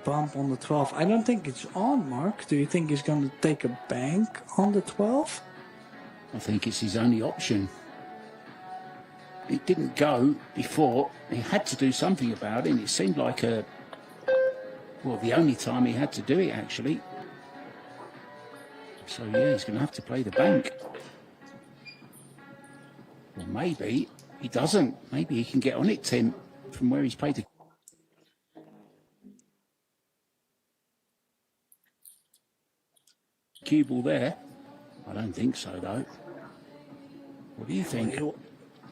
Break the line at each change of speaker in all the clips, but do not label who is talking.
bump on the 12. I don't think it's on, Mark. Do you think he's going to take a bank on the 12?
I think it's his only option. It didn't go before. He had to do something about it, and it seemed like the only time he had to do it, actually. So, yeah, he's going to have to play the bank. Or maybe he doesn't. Maybe he can get on it, Tim, from where he's played the cue ball there. I don't think so, though. What do you think?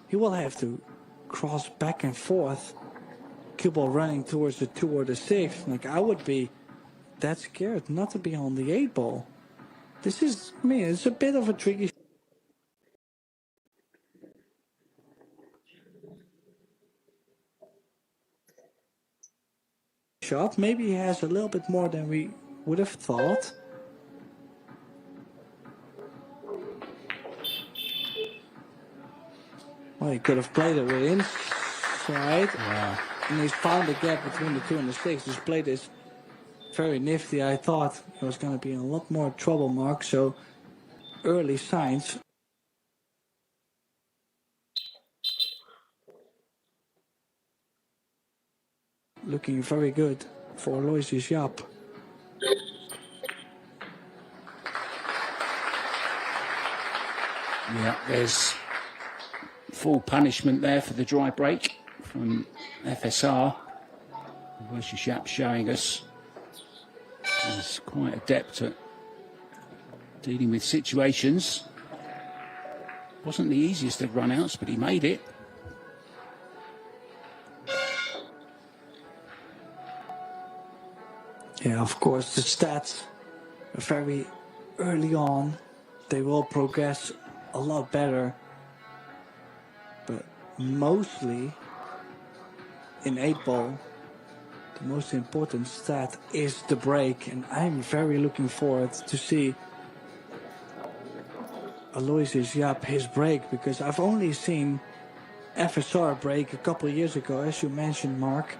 He will have to cross back and forth. Cue ball running towards the 2 or the 6. Like, I would be that scared not to be on the 8 ball. This is, I mean, it's a bit of a tricky shot. Maybe he has a little bit more than we would have thought. Well, he could have played it with inside.
Yeah.
And he's found the gap between the 2 and the 6. This play is very nifty. I thought it was going to be in a lot more trouble, Mark. So early signs. Looking very good for Aloysius Yapp.
Yeah, there's full punishment there for the dry break from FSR. Aloysius Yapp showing us he's quite adept at dealing with situations. Wasn't the easiest of run-outs, but he made it.
Yeah, of course, the stats are very early on. They will progress a lot better. But mostly in 8 ball, the most important stat is the break. And I'm very looking forward to see Aloysius Yapp his break, because I've only seen FSR break a couple of years ago, as you mentioned, Mark,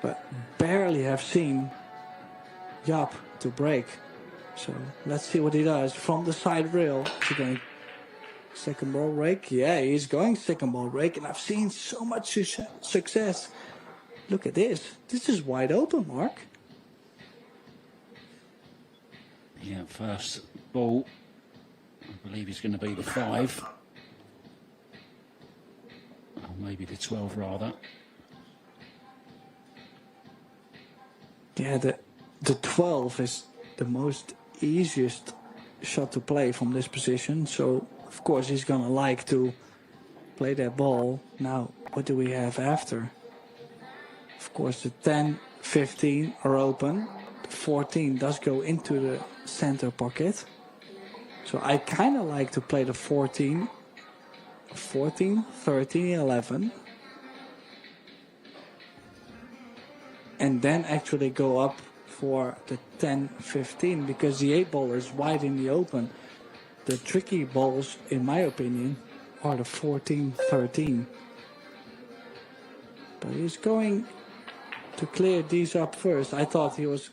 but barely have seen Yapp to break. So let's see what he does from the side rail. Is he going second ball break? Yeah, he's going second ball break, and I've seen so much success. Look at this. This is wide open, Mark.
Yeah, first ball, I believe is going to be the 5. Or maybe the 12 rather.
Yeah, the 12 is the most easiest shot to play from this position. So, of course, he's going to like to play that ball. Now, what do we have after? Of course, the 10, 15 are open. The 14 does go into the center pocket. So I kind of like to play the 14, 13, 11. And then actually go up for the 10, 15, because the 8 ball is wide in the open. The tricky balls, in my opinion, are the 14, 13. But he's going to clear these up first. I thought he was...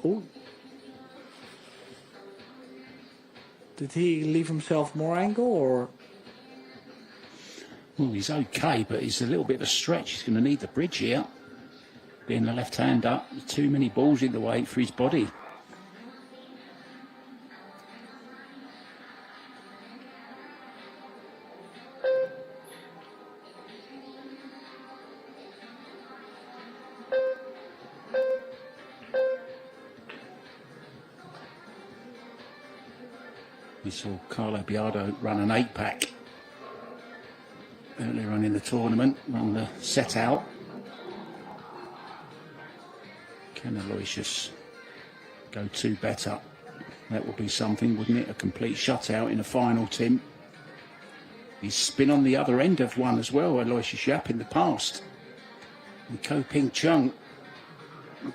Oh. Did he leave himself more angle, or...
Well, he's okay, but he's a little bit of a stretch. He's going to need the bridge here. Being the left-hander, too many balls in the way for his body. We saw Carlo Biardo run an 8-pack earlier on in the tournament, run the set out. Can Aloysius go 2 better? That would be something, wouldn't it? A complete shutout in a final, Tim. He's been on the other end of one as well, Aloysius Yapp, in the past. And Ko Ping Chung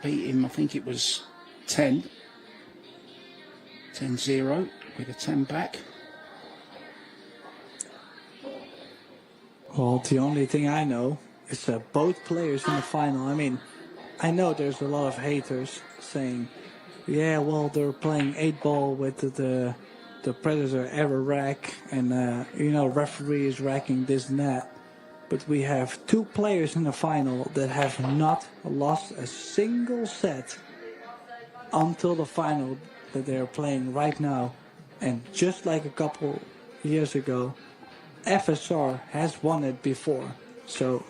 beat him, I think it was 10-0 with a 10 back.
Well, the only thing I know is that both players in the final, I mean, I know there's a lot of haters saying, yeah, well, they're playing 8-ball with the Predator error rack, and referee is racking this and that. But we have 2 players in the final that have not lost a single set until the final that they're playing right now. And just like a couple years ago, FSR has won it before. So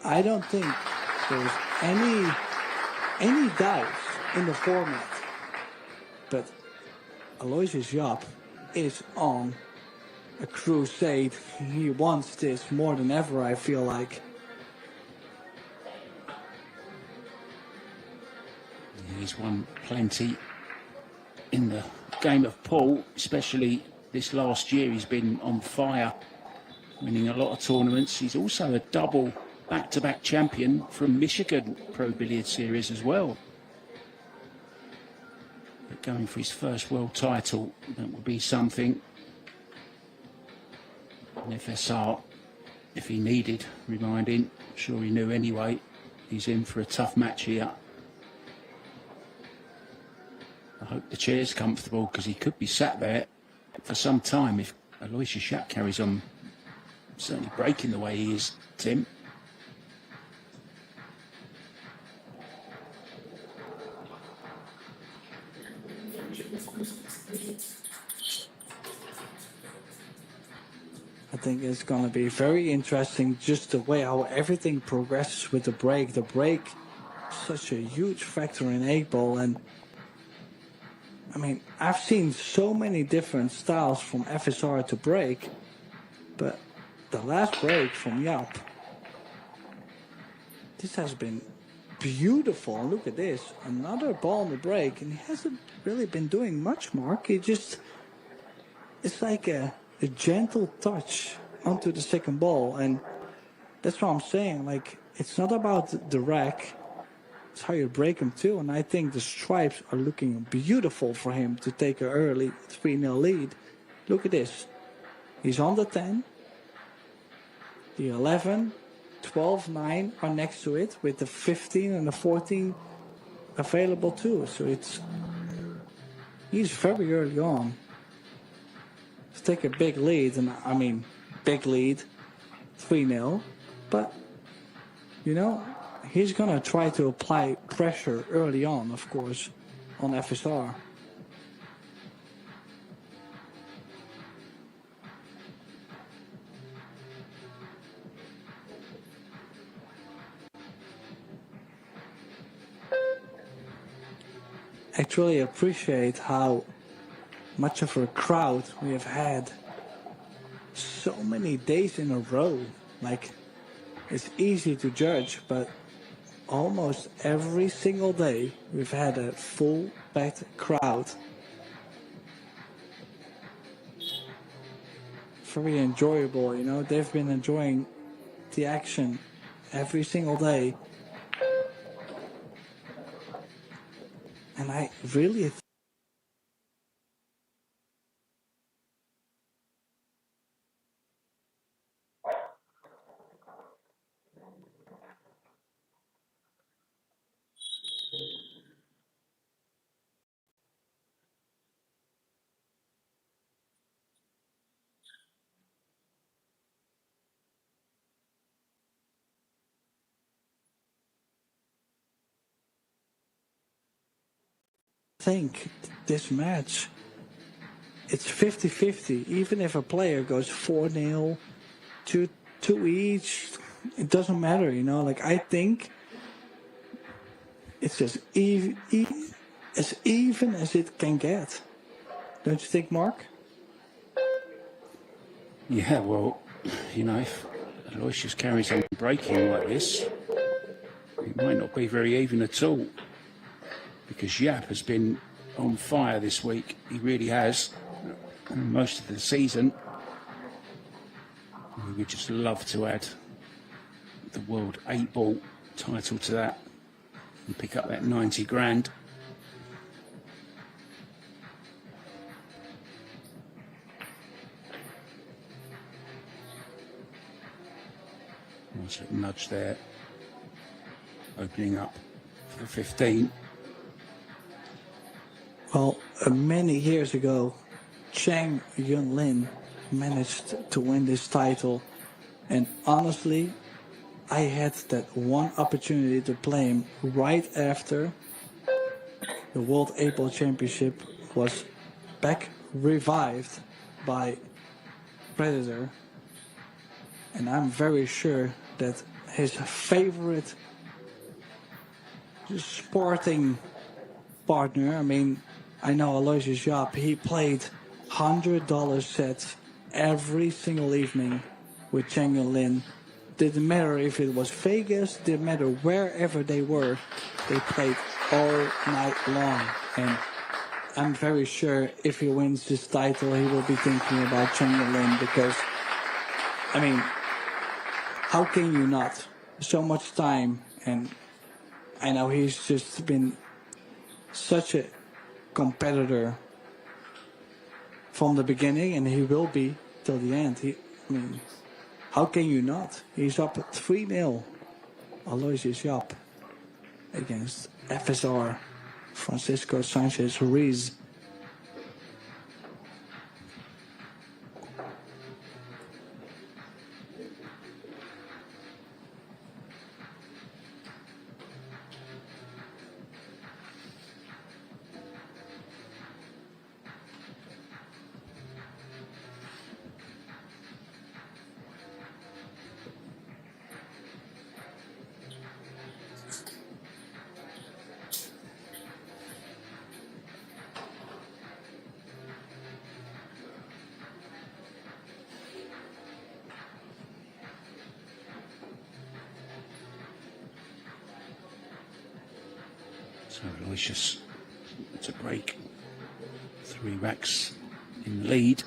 I don't think there's any doubts in the format. But Aloysius Yapp is on a crusade. He wants this more than ever, I feel like.
He's won plenty in the game of pool, especially this last year. He's been on fire, winning a lot of tournaments. He's also a double back-to-back champion from Michigan Pro Billiard Series as well. But going for his first world title, that would be something. And FSR, if he needed reminding, I'm sure he knew anyway, he's in for a tough match here. I hope the chair's comfortable, because he could be sat there for some time if Aloysius Yapp carries on certainly breaking the way he is, Tim.
I think it's going to be very interesting, just the way how everything progresses with the break. The break is such a huge factor in 8-ball, and I mean, I've seen so many different styles from FSR to break, but the last break from Yapp, this has been beautiful. Look at this, another ball in the break, and he hasn't really been doing much, Mark. He just, it's like a gentle touch onto the second ball, and that's what I'm saying. Like, it's not about the rack, it's how you break them too. And I think the stripes are looking beautiful for him to take an early 3-0 lead. Look at this, he's on the 10, the 11, 12, 9 are next to it, with the 15 and the 14 available too. So he's very early on to take a big lead, and I mean big lead, 3-0, but he's gonna try to apply pressure early on, of course, on FSR. Actually appreciate how much of a crowd we have had so many days in a row. Like, it's easy to judge, but almost every single day we've had a full packed crowd. Very enjoyable, they've been enjoying the action every single day. And I really think this match, it's 50-50. Even if a player goes 4-0, 2 each, it doesn't matter, Like, I think it's as even as it can get. Don't you think, Mark?
Yeah, well, if Aloysius carries on breaking like this, it might not be very even at all, because Yapp has been on fire this week. He really has, most of the season. We would just love to add the World 8-ball title to that and pick up that 90 grand. Nice little nudge there, opening up for the 15.
Well, many years ago, Lin managed to win this title, and honestly, I had that one opportunity to play him right after the World 8-Ball Championship was back revived by Predator, and I'm very sure that his favorite sporting partner, I mean, I know Aloysius Yapp, he played $100 sets every single evening with Lin. Didn't matter if it was Vegas, didn't matter wherever they were, they played all night long. And I'm very sure if he wins this title, he will be thinking about Lin, because, I mean, how can you not? So much time, and I know he's just been such a competitor from the beginning, and he will be till the end. How can you not? He's up at 3-0. Aloysius Yapp against FSR Francisco Sanchez Ruiz.
So Aloysius to break 3 racks in the lead.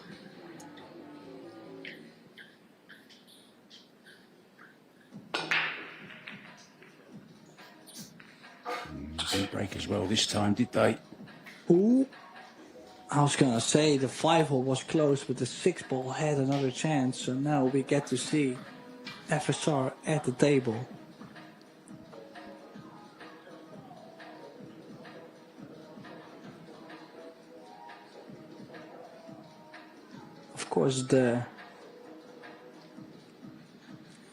Didn't break as well this time, did they?
Ooh. I was going to say the 5-hole was close, but the 6-ball had another chance. So now we get to see FSR at the table. Of course, the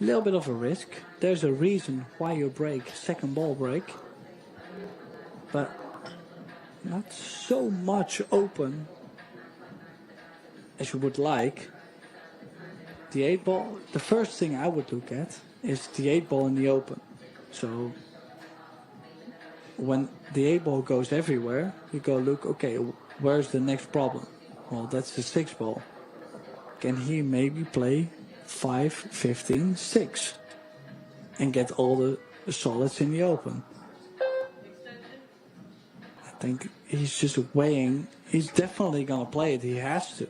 little bit of a risk. There's a reason why you break second ball break, but not so much open as you would like. The 8-ball, the first thing I would look at is the 8-ball in the open. So when the 8-ball goes everywhere, you go look, okay, where's the next problem? Well, that's the 6-ball. Can he maybe play 5, 15, 6 and get all the solids in the open? I think he's just weighing. He's definitely going to play it. He has to.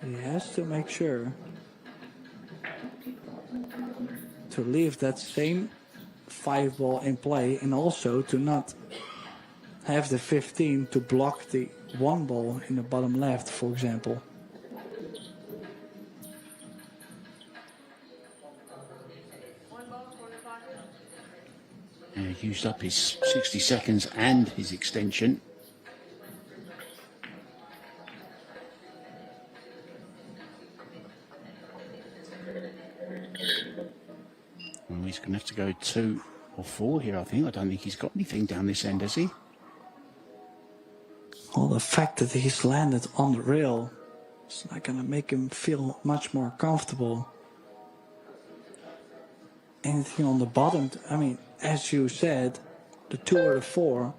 He has to make sure to leave that same 5-ball in play, and also to not have the 15 to block the 1-ball in the bottom left, for example.
Used up his 60 seconds and his extension. Well, he's going to have to go 2 or 4 here, I think. I don't think he's got anything down this end, has he?
Well, the fact that he's landed on the rail is not going to make him feel much more comfortable. Anything on the bottom, I mean, as you said, the 2 or the 4,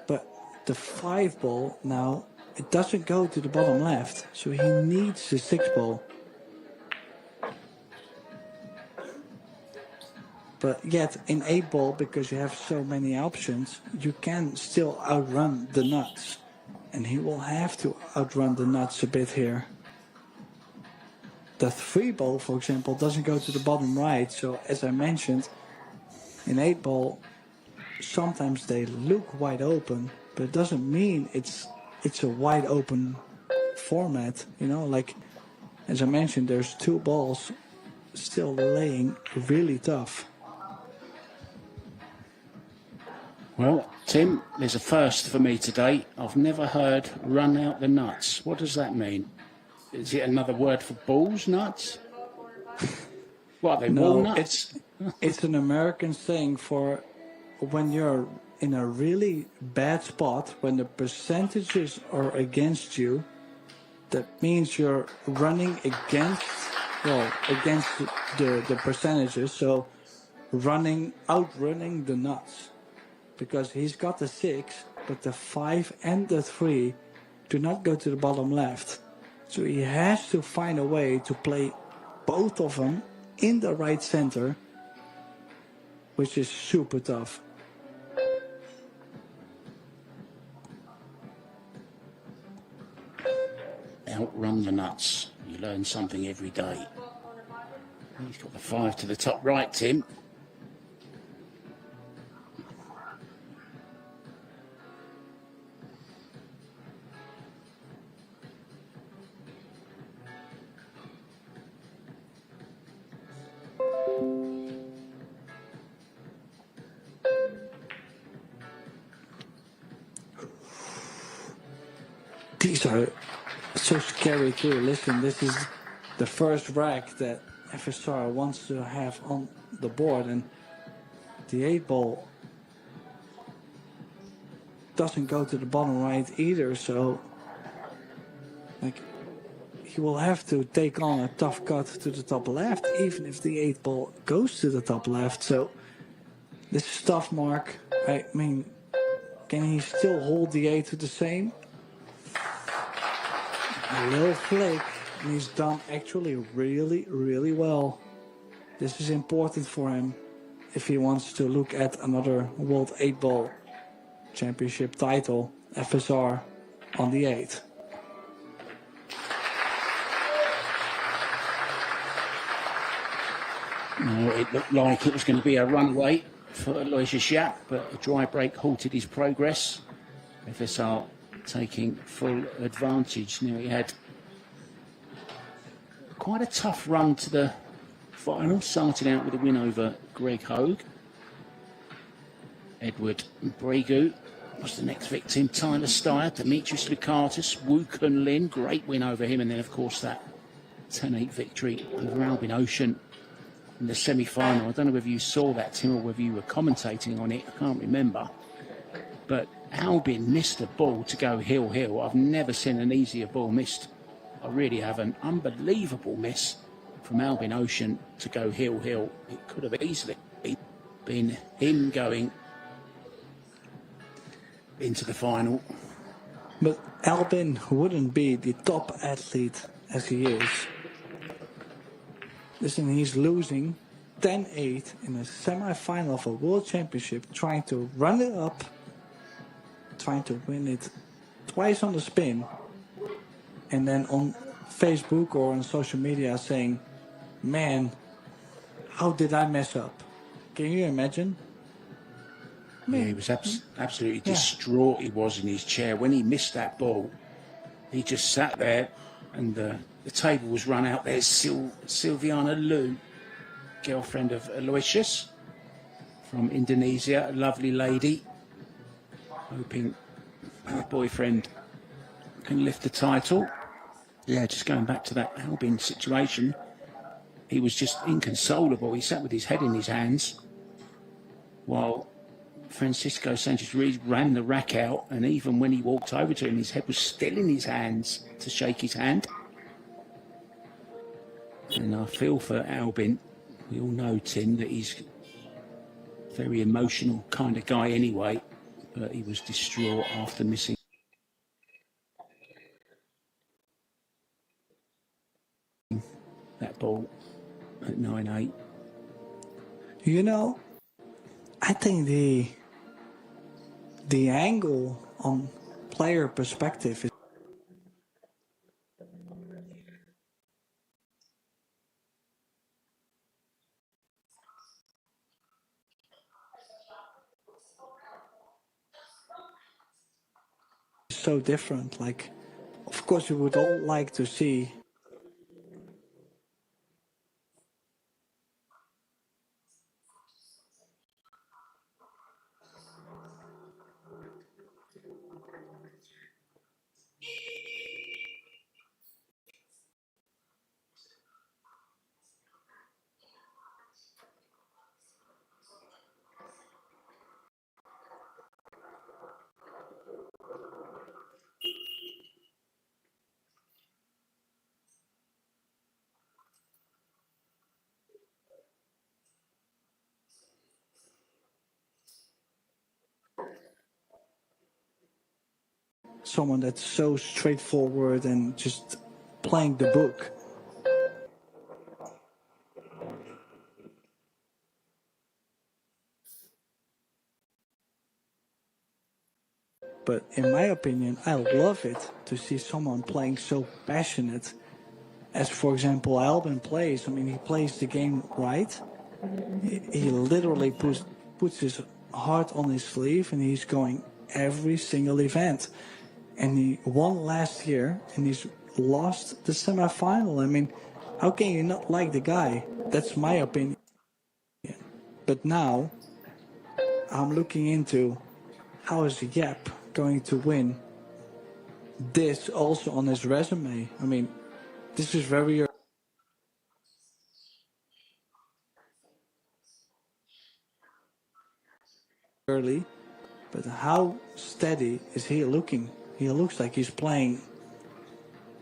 but the 5-ball now, it doesn't go to the bottom left, so he needs the 6-ball. But yet in 8-ball, because you have so many options, you can still outrun the nuts, and he will have to outrun the nuts a bit here. The 3-ball, for example, doesn't go to the bottom right, so as I mentioned, in 8-ball, sometimes they look wide open, but it doesn't mean it's a wide open format. You know, like as I mentioned, there's 2 balls still laying really tough.
Well, Tim, there's a first for me today. I've never heard run out the nuts. What does that mean? Is it another word for balls, nuts? What, are they
No,
walnuts?
it's an American saying for when you're in a really bad spot, when the percentages are against you, that means you're running against the percentages. So outrunning the nuts. Because he's got the 6, but the 5 and the 3 do not go to the bottom left. So he has to find a way to play both of them in the right center, which is super tough.
Outrun the nuts. You learn something every day. He's got the 5 to the top right, Tim.
These are so scary too. Listen, this is the first rack that FSR wants to have on the board, and the 8 ball doesn't go to the bottom right either, so like he will have to take on a tough cut to the top left, even if the 8 ball goes to the top left. So this is tough, Mark. I mean, can he still hold the 8 to the same? A little flake, and he's done actually really, really well. This is important for him if he wants to look at another World 8 Ball Championship title, FSR, on the 8.
No, it looked like it was going to be a runaway for Aloysius Yapp, but a dry break halted his progress. FSR taking full advantage. Now, he had quite a tough run to the final, starting out with a win over Greg Hogue. Edward Bregu was the next victim. Tyler Steyer, Demetrius Lukatis, Lin, great win over him, and then of course that 10-8 victory over Albin Ocean in the semi-final. I don't know whether you saw that, Tim, or whether you were commentating on it. I can't remember. But Albin missed a ball to go hill. I've never seen an easier ball missed. I really haven't. Unbelievable miss from Albin Ocean to go hill. It could have easily been him going into the final.
But Albin wouldn't be the top athlete as he is. Listen, he's losing 10-8 in a semi-final of a World Championship, trying to run it up, trying to win it twice on the spin, and then on Facebook or on social media saying, man, how did I mess up? Can you imagine?
Yeah, he was absolutely distraught. He was in his chair. When he missed that ball, he just sat there, and the table was run out. There's Silviana Lu, girlfriend of Aloysius from Indonesia, a lovely lady, hoping her boyfriend can lift the title. Yeah, just going back to that Albin situation, he was just inconsolable. He sat with his head in his hands while Francisco Sanchez Ruiz ran the rack out, and even when he walked over to him, his head was still in his hands to shake his hand. And I feel for Albin. We all know, Tim, that he's a very emotional kind of guy anyway, but he was distraught after missing that ball at 9-8.
You know, I think the angle on player perspective is so different. Like, of course, we would all like to see someone that's so straightforward and just playing the book. But in my opinion, I love it to see someone playing so passionate as, for example, Albin plays. I mean, he plays the game right. He literally puts his heart on his sleeve, and he's going every single event. And he won last year, and he's lost the semifinal. I mean, how can you not like the guy? That's my opinion. But now, I'm looking into how is Yapp going to win this also on his resume. I mean, this is very early, but how steady is he looking? He looks like he's playing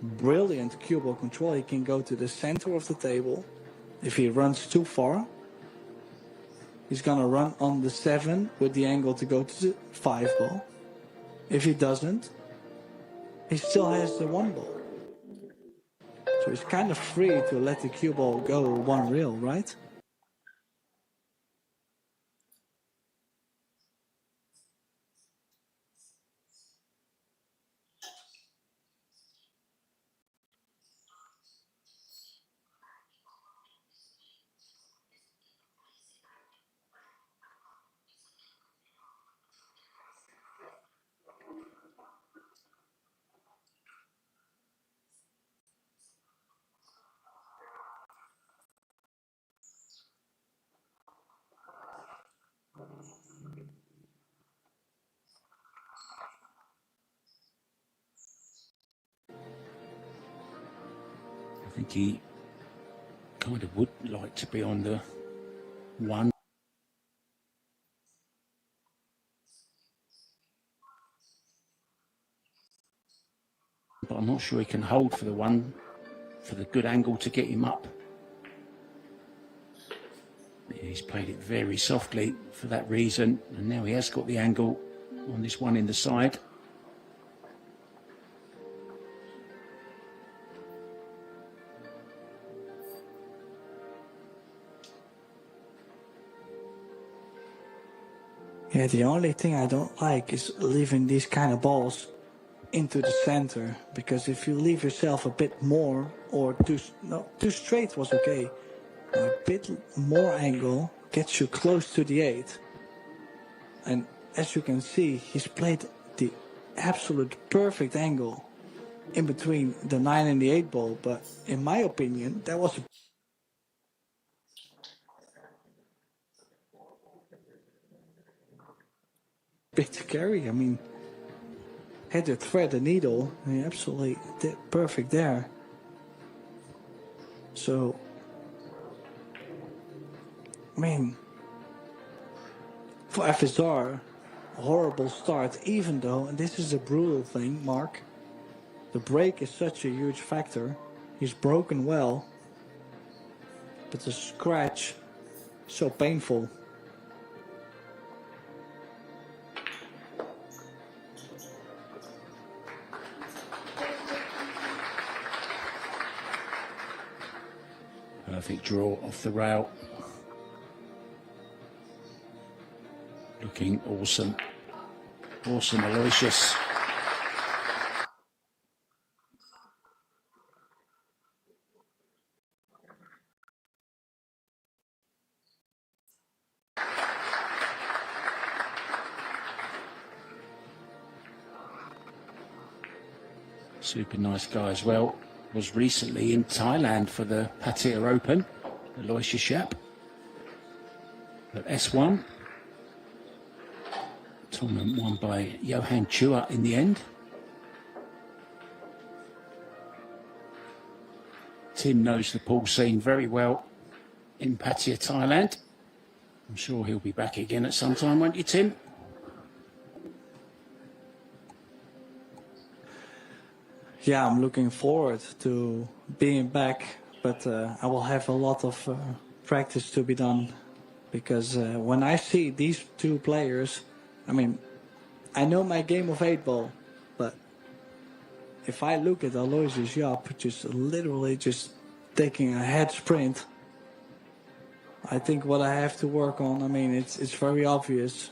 brilliant cue ball control. He can go to the center of the table. If he runs too far, he's gonna run on the 7 with the angle to go to the 5 ball. If he doesn't, he still has the 1 ball. So he's kind of free to let the cue ball go 1 reel, right?
I think he kind of would like to be on the 1. But I'm not sure he can hold for the 1 for the good angle to get him up. He's played it very softly for that reason, and now he has got the angle on this 1 in the side.
Yeah, the only thing I don't like is leaving these kind of balls into the center, because if you leave yourself a bit more, or too straight was okay, a bit more angle gets you close to the 8. And as you can see, he's played the absolute perfect angle in between the 9 and the 8 ball, but in my opinion, that was a bit scary. I mean, had to thread the needle, and he absolutely did perfect there. So, I mean, for FSR, a horrible start, even though, and this is a brutal thing, Mark, the break is such a huge factor. He's broken well, but the scratch, so painful.
Perfect draw off the rail. Looking awesome. Awesome, Aloysius. Super nice guy as well. Was recently in Thailand for the Pattaya Open, Aloysius Yapp. At S1. Tournament won by Johan Chua in the end. Tim knows the pool scene very well in Pattaya, Thailand. I'm sure he'll be back again at some time, won't you, Tim?
Yeah, I'm looking forward to being back, but I will have a lot of practice to be done, because when I see these two players, I mean, I know my game of 8 ball, but if I look at Aloysius Yapp just literally just taking a head sprint, I think what I have to work on, I mean, it's very obvious.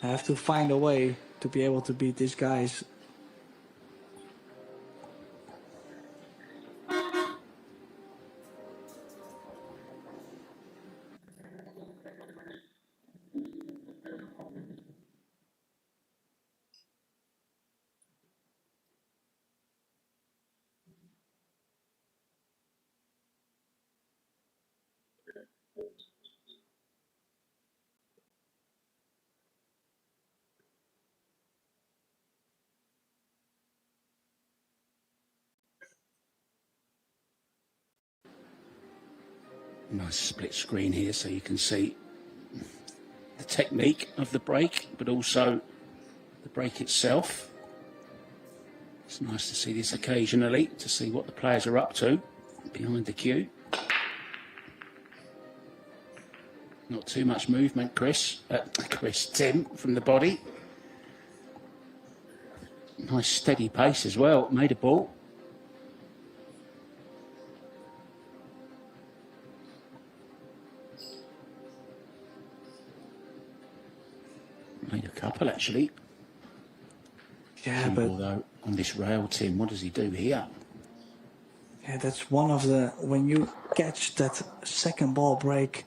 I have to find a way to be able to beat these guys.
Nice split screen here so you can see the technique of the break, but also the break itself. It's nice to see this occasionally, to see what the players are up to behind the cue. Not too much movement, Tim, from the body. Nice steady pace as well, made a ball. Made a couple actually.
Yeah, but
although on this rail, Tim, what does he do here?
Yeah, that's one of the, when you catch that second ball break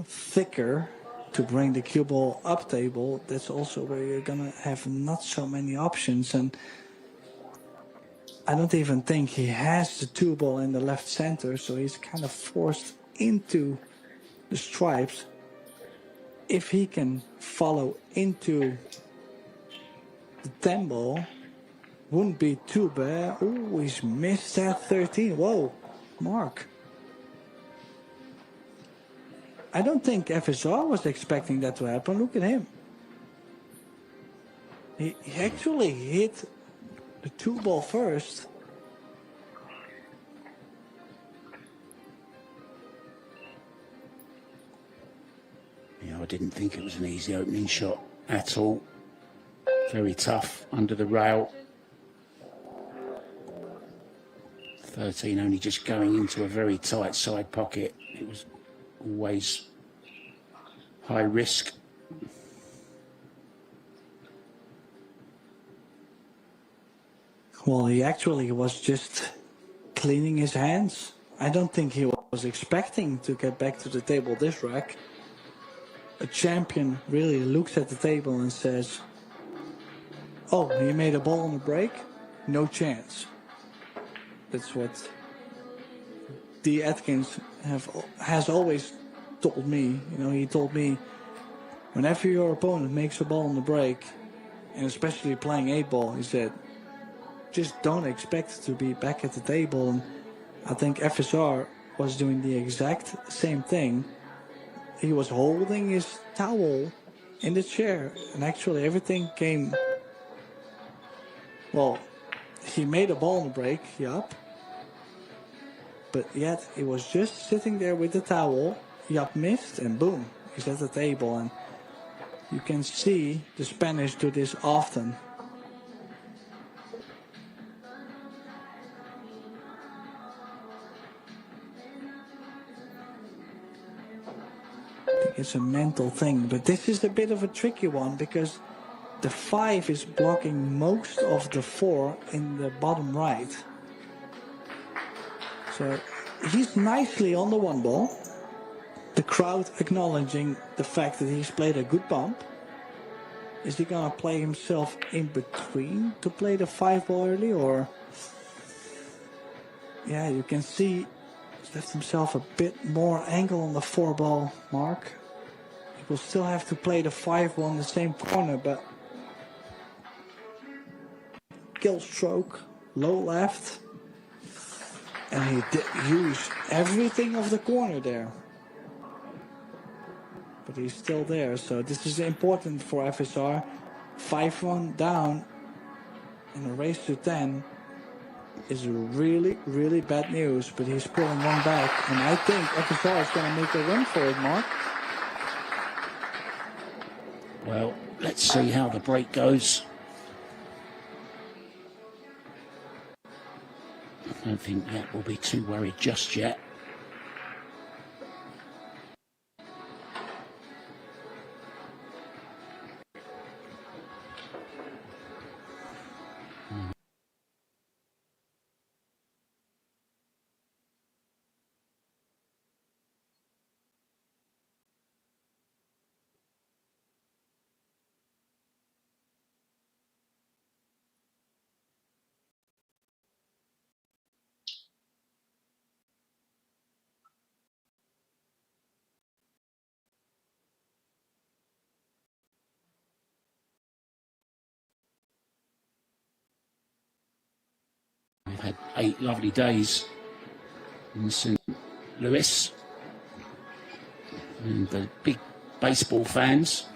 thicker to bring the cue ball up table, that's also where you're gonna have not so many options. And I don't even think he has the two ball in the left center, so he's kind of forced into the stripes. If he can follow into the 10 ball, wouldn't be too bad. Oh, he's missed that 13. Whoa, Mark. I don't think FSR was expecting that to happen. Look at him. He actually hit the two ball first.
Yeah, I didn't think it was an easy opening shot at all. Very tough under the rail. 13 only just going into a very tight side pocket. It was always high risk.
Well, he actually was just cleaning his hands. I don't think he was expecting to get back to the table this rack. A champion really looks at the table and says, oh, he made a ball on the break? No chance. That's what D. Atkins has always told me. You know, he told me, whenever your opponent makes a ball on the break, and especially playing 8-ball, he said, just don't expect to be back at the table. And I think FSR was doing the exact same thing. He was holding his towel in the chair, and actually everything came. Well, he made a ball on the break, Yapp. But yet he was just sitting there with the towel. Yapp missed, and boom, he's at the table. And you can see the Spanish do this often. I think it's a mental thing, but this is a bit of a tricky one because the 5 is blocking most of the 4 in the bottom right. So he's nicely on the 1 ball. The crowd acknowledging the fact that he's played a good bump. Is he gonna play himself in between to play the 5 ball early, or? Yeah, you can see he's left himself a bit more angle on the 4 ball, Mark. He will still have to play the 5 ball in the same corner, but kill stroke, low left, and he did use everything of the corner there. But he's still there, so this is important for FSR. 5-1 down in a race to 10 is really, really bad news, but he's pulling one back, and I think FSR is going to make a run for it, Mark.
Well, let's see how the break goes. don't think Yapp will be too worried just yet. We've had 8 lovely days in St. Louis, and the big baseball fans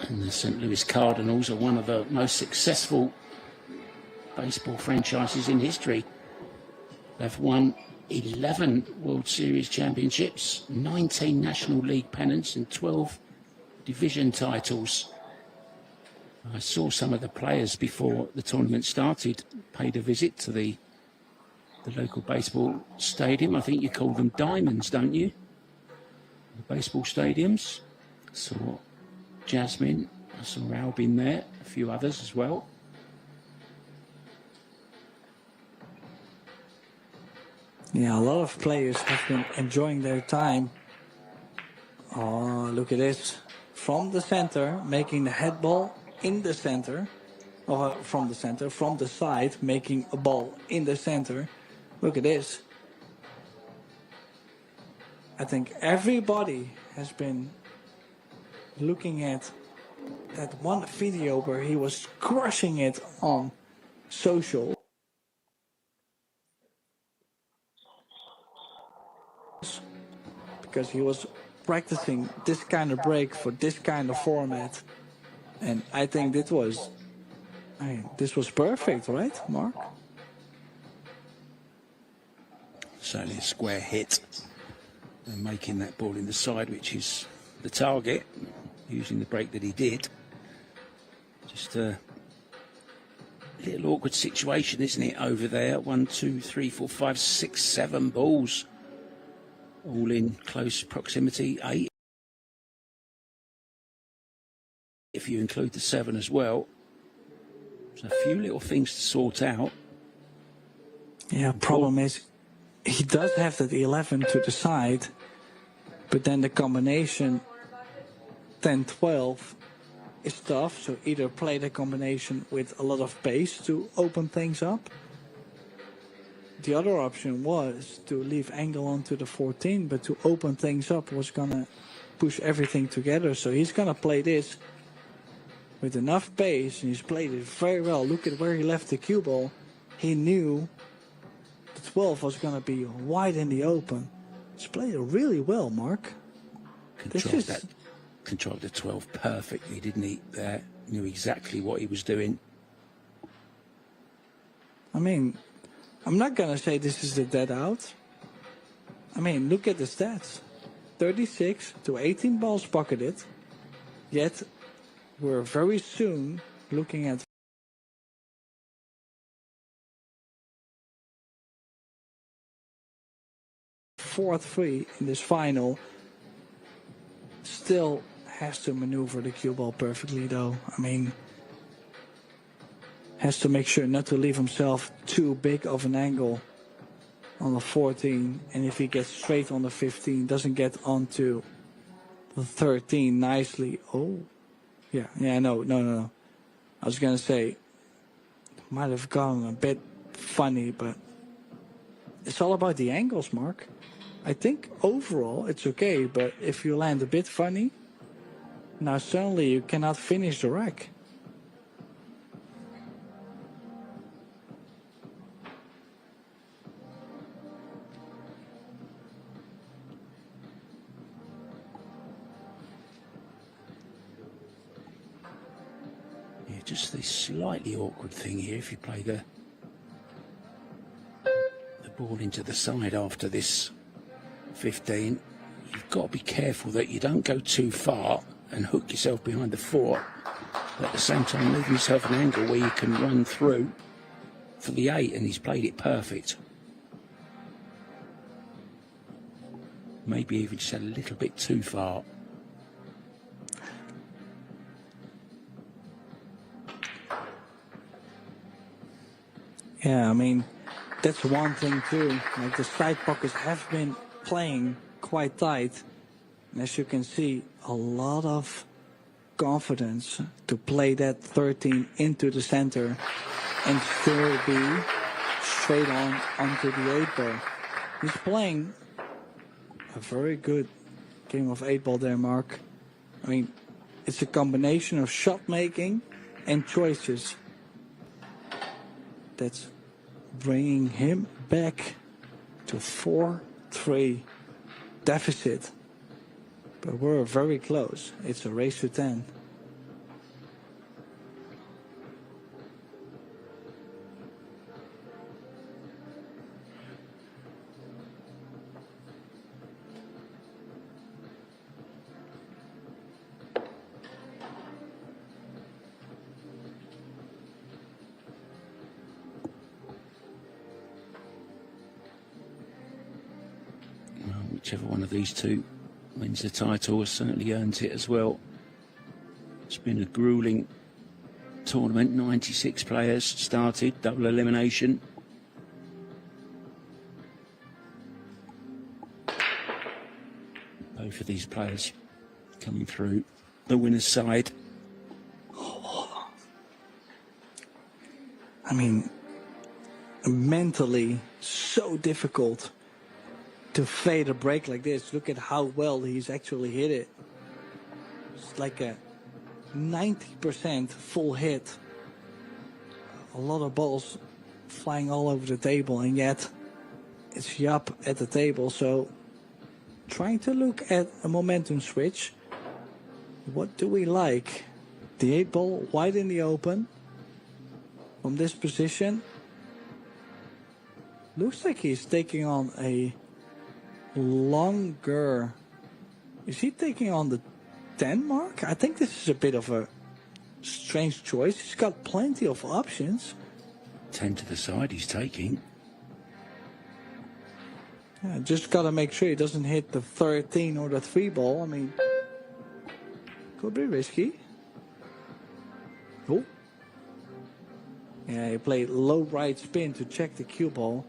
and the St. Louis Cardinals are one of the most successful baseball franchises in history. They've won 11 World Series championships, 19 National League pennants and 12 division titles. I saw some of the players before the tournament started, paid a visit to the local baseball stadium. I think you call them diamonds, don't you? The baseball stadiums. I saw Jasmine, I saw Albin there, a few others as well.
Yeah, a lot of players have been enjoying their time. Oh, look at this. From the center, making the head ball in the center. Or from the center, from the side, making a ball in the center. Look at this. I think everybody has been looking at that one video where he was crushing it on social. Because he was practicing this kind of break for this kind of format. And I think this was perfect, right, Mark?
Certainly a square hit. And making that ball in the side, which is the target, using the break that he did. Just a little awkward situation, isn't it, over there? 1, 2, 3, 4, 5, 6, 7 balls. All in close proximity, 8. If you include the 7 as well. There's a few little things to sort out.
Yeah, problem is, he does have that 11 to the side, but then the combination 10-12 is tough. So either play the combination with a lot of pace to open things up. The other option was to leave angle onto the 14, but to open things up was gonna push everything together. So he's gonna play this with enough pace, and he's played it very well. Look at where he left the cue ball. He knew the 12 was gonna be wide in the open. He's played it really well, Mark.
Controlled the 12 perfectly, didn't he? There, knew exactly what he was doing.
I mean, I'm not going to say this is the dead out. I mean, look at the stats. 36 to 18 balls pocketed. Yet, we're very soon looking at 4-3 in this final. Still has to maneuver the cue ball perfectly, though. I mean, has to make sure not to leave himself too big of an angle on the 14, and if he gets straight on the 15, doesn't get onto the 13 nicely. Oh, yeah, no. I was gonna say, might have gone a bit funny, but it's all about the angles, Mark. I think overall it's okay, but if you land a bit funny, now suddenly you cannot finish the rack.
Just this slightly awkward thing here. If you play the ball into the side after this 15, you've got to be careful that you don't go too far and hook yourself behind the 4, but at the same time leave yourself an angle where you can run through for the 8, and he's played it perfect. Maybe even just a little bit too far.
Yeah, I mean, that's one thing too. Like, the side pockets have been playing quite tight. And as you can see, a lot of confidence to play that 13 into the center and still be straight on onto the 8 ball. He's playing a very good game of 8 ball there, Mark. I mean, it's a combination of shot making and choices that's bringing him back to 4-3 deficit. But we're very close. It's a race to 10.
Whichever one of these two wins the title has certainly earned it as well. It's been a grueling tournament. 96 players started, double elimination. Both of these players coming through the winner's side.
I mean, mentally so difficult to fade a break like this. Look at how well he's actually hit it. It's like a 90% full hit. A lot of balls flying all over the table, and yet it's Yapp at the table. So trying to look at a momentum switch. What do we like? The 8 ball wide in the open. From this position, looks like he's taking on a longer. Is he taking on the 10 mark? I think this is a bit of a strange choice. He's got plenty of options.
10 to the side he's taking.
Yeah, just got to make sure he doesn't hit the 13 or the 3 ball. I mean, could be risky. Oh. Yeah, he played low right spin to check the cue ball.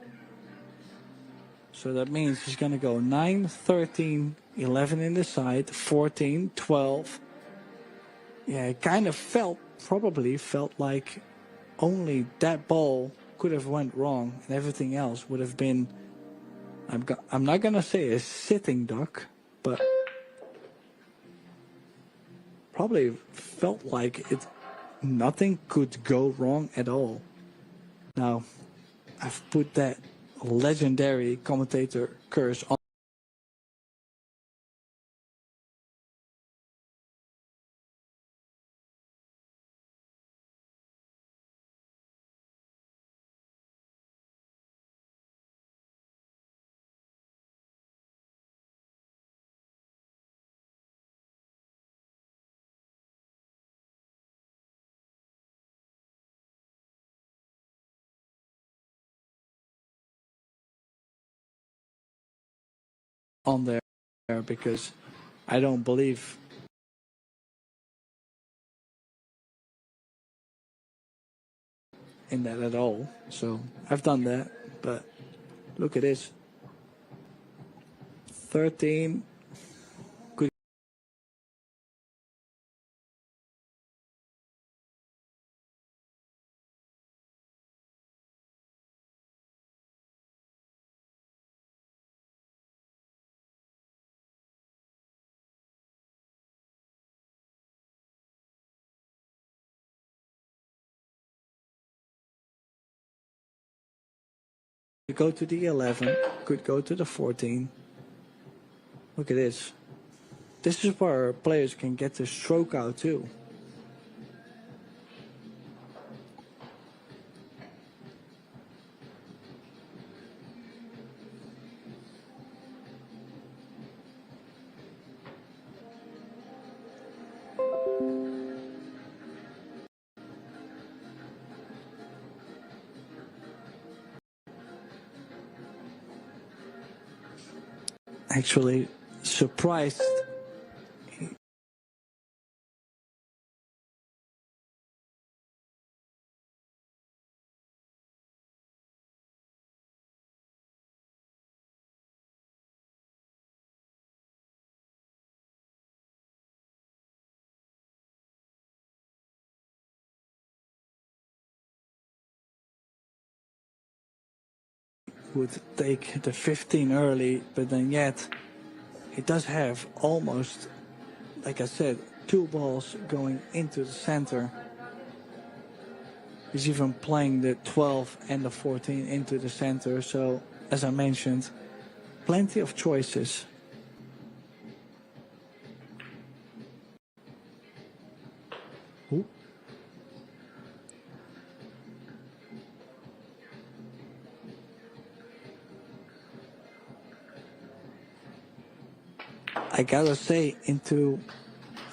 So that means he's going to go 9, 13, 11 in the side, 14, 12. Yeah, it kind of probably felt like only that ball could have went wrong, and everything else would have been, I'm not going to say a sitting duck, but probably felt like nothing could go wrong at all. Now, I've put that legendary commentator curse on. There because I don't believe in that at all. So I've done that, but look at this. 13. Good. Go to the 11, could go to the 14. Look at this. This is where players can get the stroke out too. actually surprised. Would take the 15 early, but then yet it does have almost, like I said, 2 balls going into the center. He's even playing the 12 and the 14 into the center. So, as I mentioned, plenty of choices. Ooh. I gotta say, into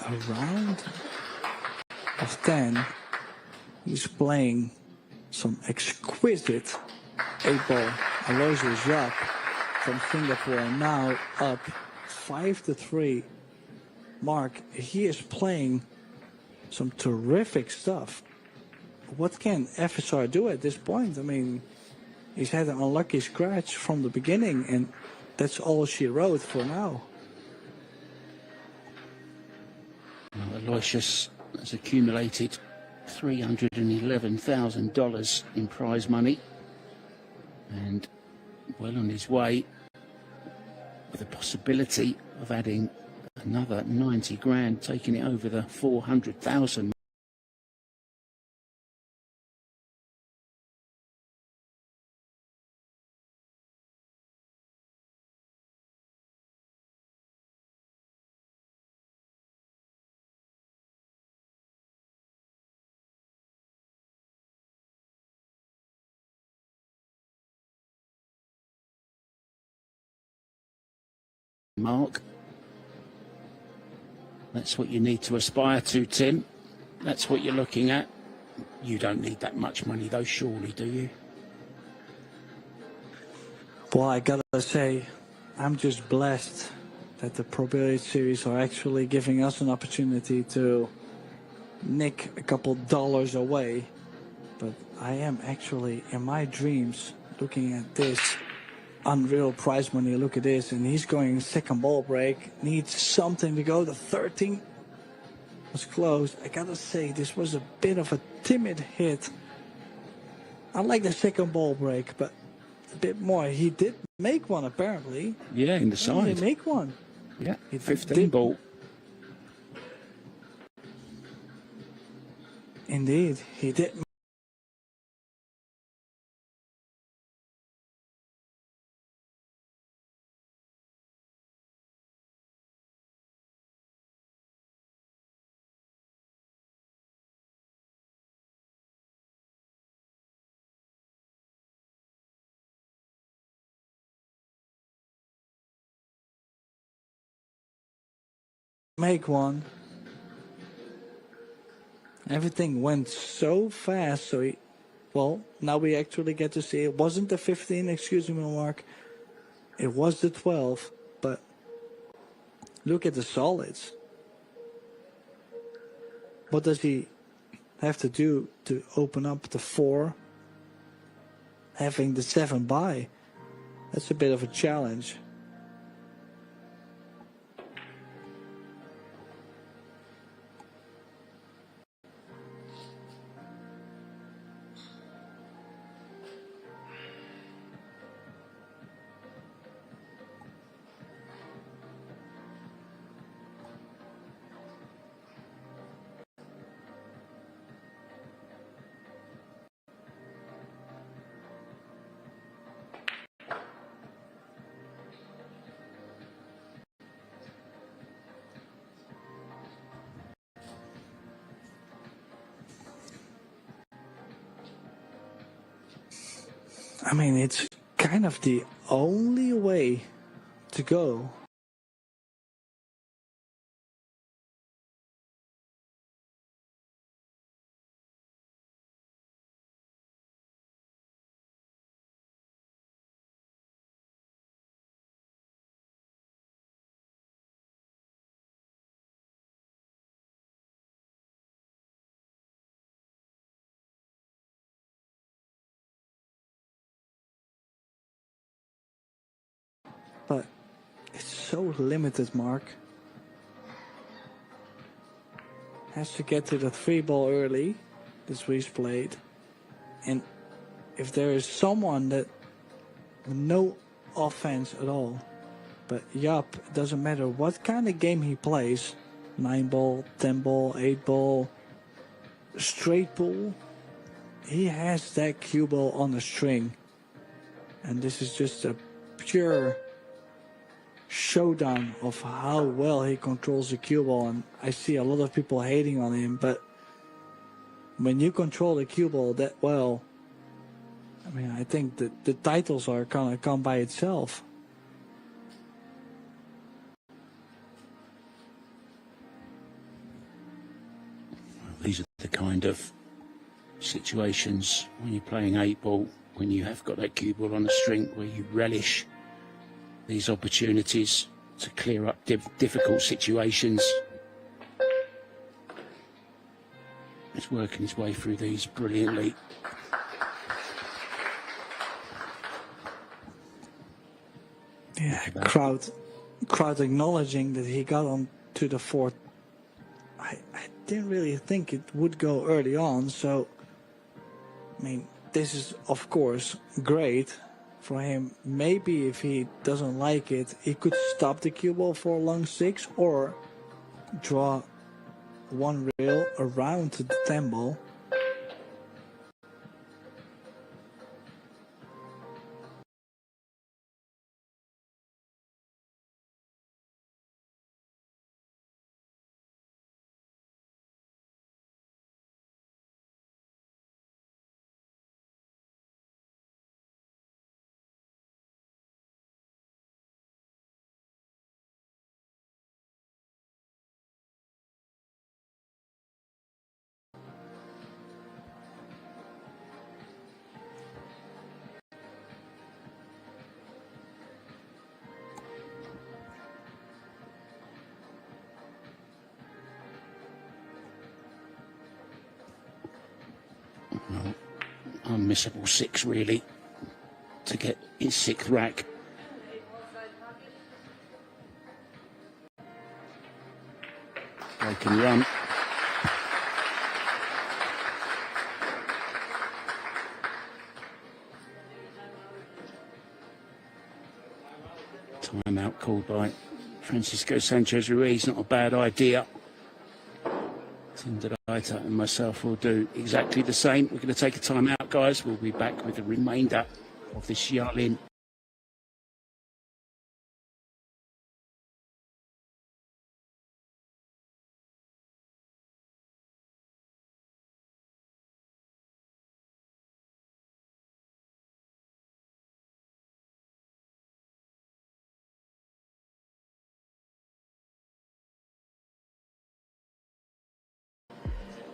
a round of 10, he's playing some exquisite 8-ball. Aloysius Yapp from Singapore now up 5-3. Mark, he is playing some terrific stuff. What can FSR do at this point? I mean, he's had an unlucky scratch from the beginning, and that's all she wrote for now.
Aloysius has accumulated $311,000 in prize money and well on his way with the possibility of adding another 90 grand, taking it over the 400,000. Mark, that's what you need to aspire to, Tim. That's what you're looking at. You don't need that much money though, surely, do you?
Well, I gotta say, I'm just blessed that the probability series are actually giving us an opportunity to nick a couple dollars away. But I am actually, in my dreams, looking at this unreal prize money. Look at this, and he's going second ball break. Needs something to go. The 13 was close. I gotta say, this was a bit of a timid hit. I like the second ball break, but a bit more. He did make one, apparently.
Yeah, in the side.
He did make one.
Yeah, 15 ball.
Indeed, he did. Make one. Everything went so fast, so he, well, now we actually get to see it wasn't the 15, excuse me, Mark. It was the 12, but look at the solids. What does he have to do to open up the 4? Having the 7 by. That's a bit of a challenge. I mean, it's kind of the only way to go. so limited, Mark. Has to get to the 3-ball early. This Ruiz played. And if there is someone that no offense at all, but Yapp, it doesn't matter what kind of game he plays, 9-ball, 10-ball, 8-ball, straight ball, he has that cue ball on a string. And this is just a pure showdown of how well he controls the cue ball. And I see a lot of people hating on him, but when you control the cue ball that well, I mean, I think that the titles are gonna come by itself.
These are the kind of situations when you're playing 8-ball, when you have got that cue ball on a string, where you relish these opportunities to clear up difficult situations. He's working his way through these brilliantly.
Yeah, crowd acknowledging that he got on to the 4th. I didn't really think it would go early on, so I mean, this is of course great for him. Maybe if he doesn't like it, he could stop the cue ball for a long 6 or draw one rail around to the 10-ball.
Unmissable 6 really to get his 6th rack. They can run. Timeout called by Francisco Sanchez Ruiz. Not a bad idea. Tinderaita and myself will do exactly the same. We're going to take a time out, guys. We'll be back with the remainder of this Yapp.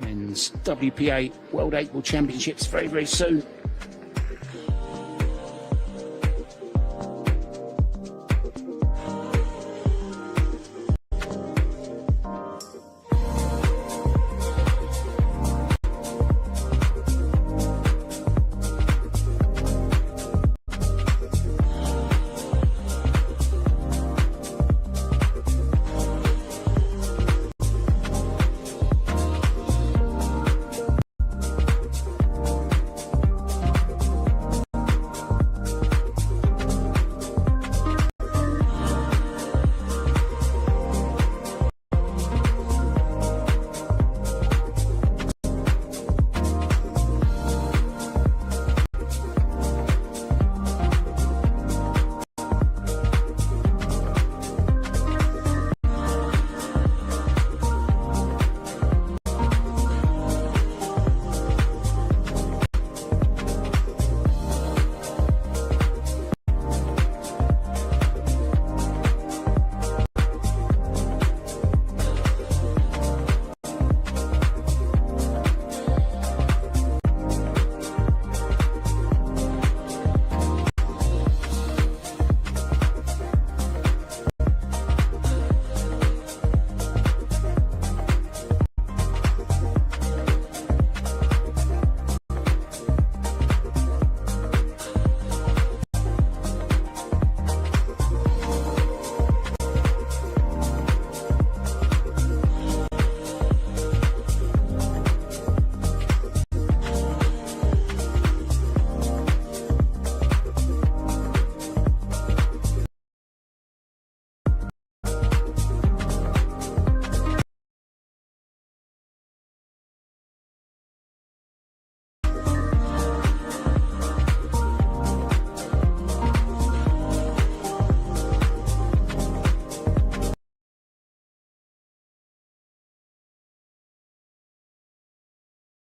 Men's WPA World 8-Ball Championships very, very soon.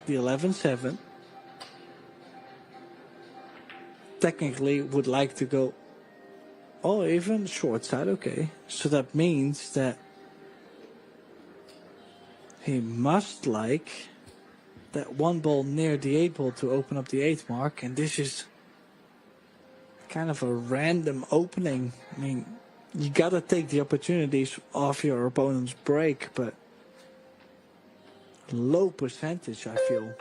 the 11-7. Technically would like to go, oh, even short side, okay. So that means that he must like that one ball near the 8 ball to open up the 8 mark, and this is kind of a random opening. I mean, you gotta take the opportunities off your opponent's break, but low percentage, I feel.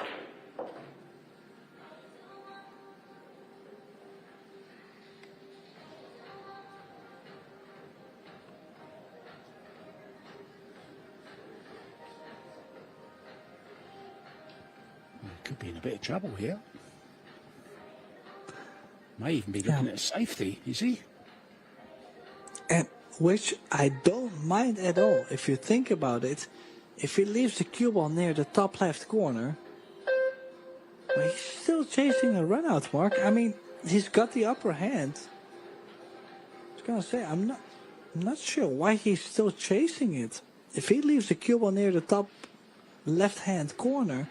Could be in a bit of trouble here. May even be looking at safety, is he?
And which I don't mind at all. If you think about it, if he leaves the cue ball near the top left corner, well, he's still chasing a run out mark. I mean, he's got the upper hand. I was gonna say, I'm not sure why he's still chasing it. If he leaves the cue ball near the top left hand corner,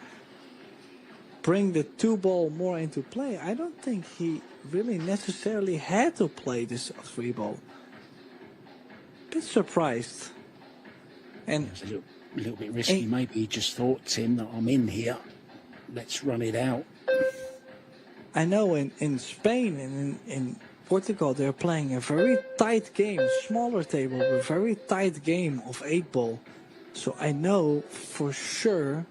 bring the 2 ball more into play, I don't think he really necessarily had to play this 3 ball. Bit surprised. And
it's a little bit risky. Maybe he just thought, Tim, that I'm in here. Let's run it out.
I know in Spain and in Portugal they're playing a very tight game, smaller table, but a very tight game of 8 ball. So I know for sure